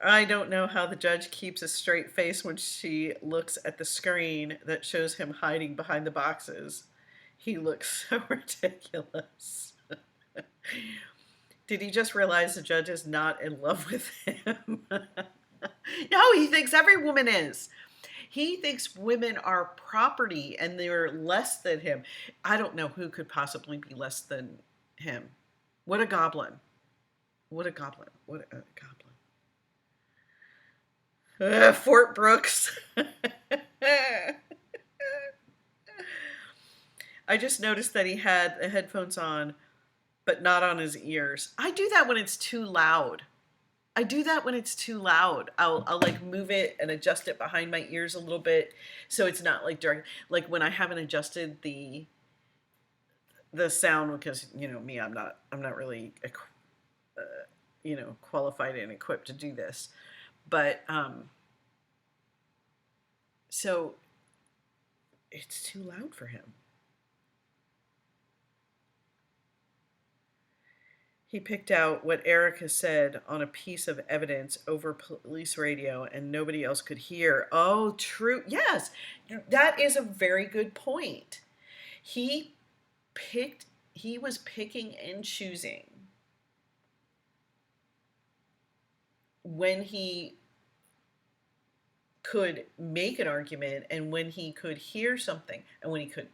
I don't know how the judge keeps a straight face when she looks at the screen that shows him hiding behind the boxes. He looks so ridiculous. Did he just realize the judge is not in love with him? No, he thinks every woman is. He thinks women are property and they're less than him. I don't know who could possibly be less than him. What a goblin. What a goblin. What a goblin. Fort Brooks. I just noticed that he had the headphones on, but not on his ears. I do that when it's too loud. I'll like move it and adjust it behind my ears a little bit so it's not like direct. Like when I haven't adjusted the sound, because you know me, I'm not really qualified and equipped to do this, but so it's too loud for him. He picked out what Erica said on a piece of evidence over police radio and nobody else could hear. Oh, true. Yes, that is a very good point. He was picking and choosing when he could make an argument and when he could hear something and when he couldn't.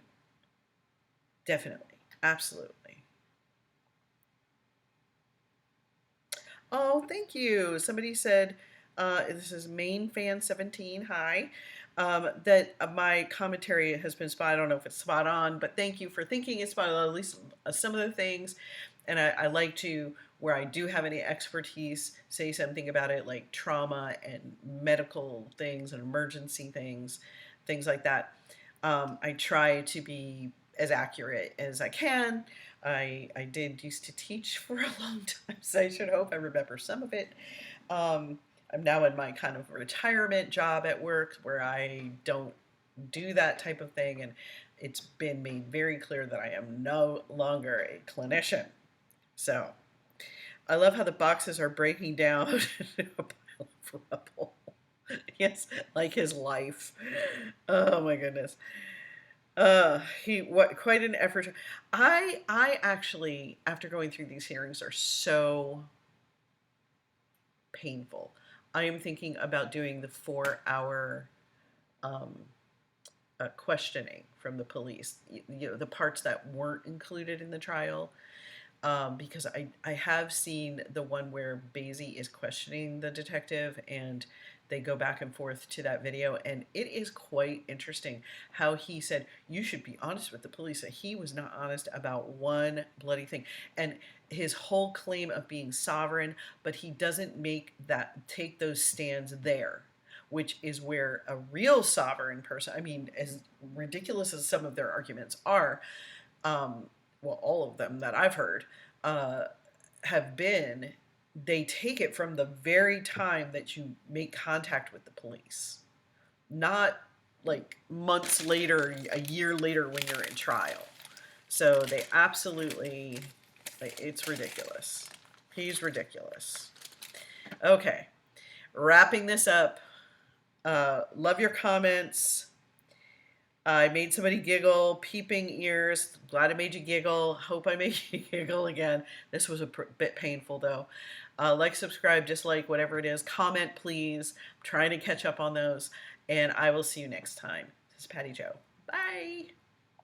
Definitely. Absolutely. Oh, thank you. Somebody said, this is mainfan17, hi, that my commentary has been spot on. I don't know if it's spot on, but thank you for thinking it's spot on, at least some of the things. And I like to, where I do have any expertise, say something about it, like trauma and medical things and emergency things like that. I try to be as accurate as I can. I did used to teach for a long time, so I should hope I remember some of it. I'm now in my kind of retirement job at work where I don't do that type of thing, and it's been made very clear that I am no longer a clinician. So I love how the boxes are breaking down into a pile of rubble. Yes, like his life. Oh my goodness. Quite an effort. I actually, after going through these hearings, are so painful. I am thinking about doing the 4-hour questioning from the police, the parts that weren't included in the trial, because I have seen the one where Basie is questioning the detective and they go back and forth to that video, and it is quite interesting how he said, you should be honest with the police, that he was not honest about one bloody thing. And his whole claim of being sovereign, but he doesn't take those stands there, which is where a real sovereign person, I mean, as ridiculous as some of their arguments are, well, all of them that I've heard, have been, they take it from the very time that you make contact with the police, not like months later, a year later when you're in trial. So they absolutely, it's ridiculous. He's ridiculous. Okay, wrapping this up. Love your comments. I made somebody giggle. Peeping ears. Glad I made you giggle. Hope I made you giggle again. This was a bit painful though. Like, subscribe, dislike, whatever it is. Comment, please. I'm trying to catch up on those. And I will see you next time. This is Patty Jo. Bye.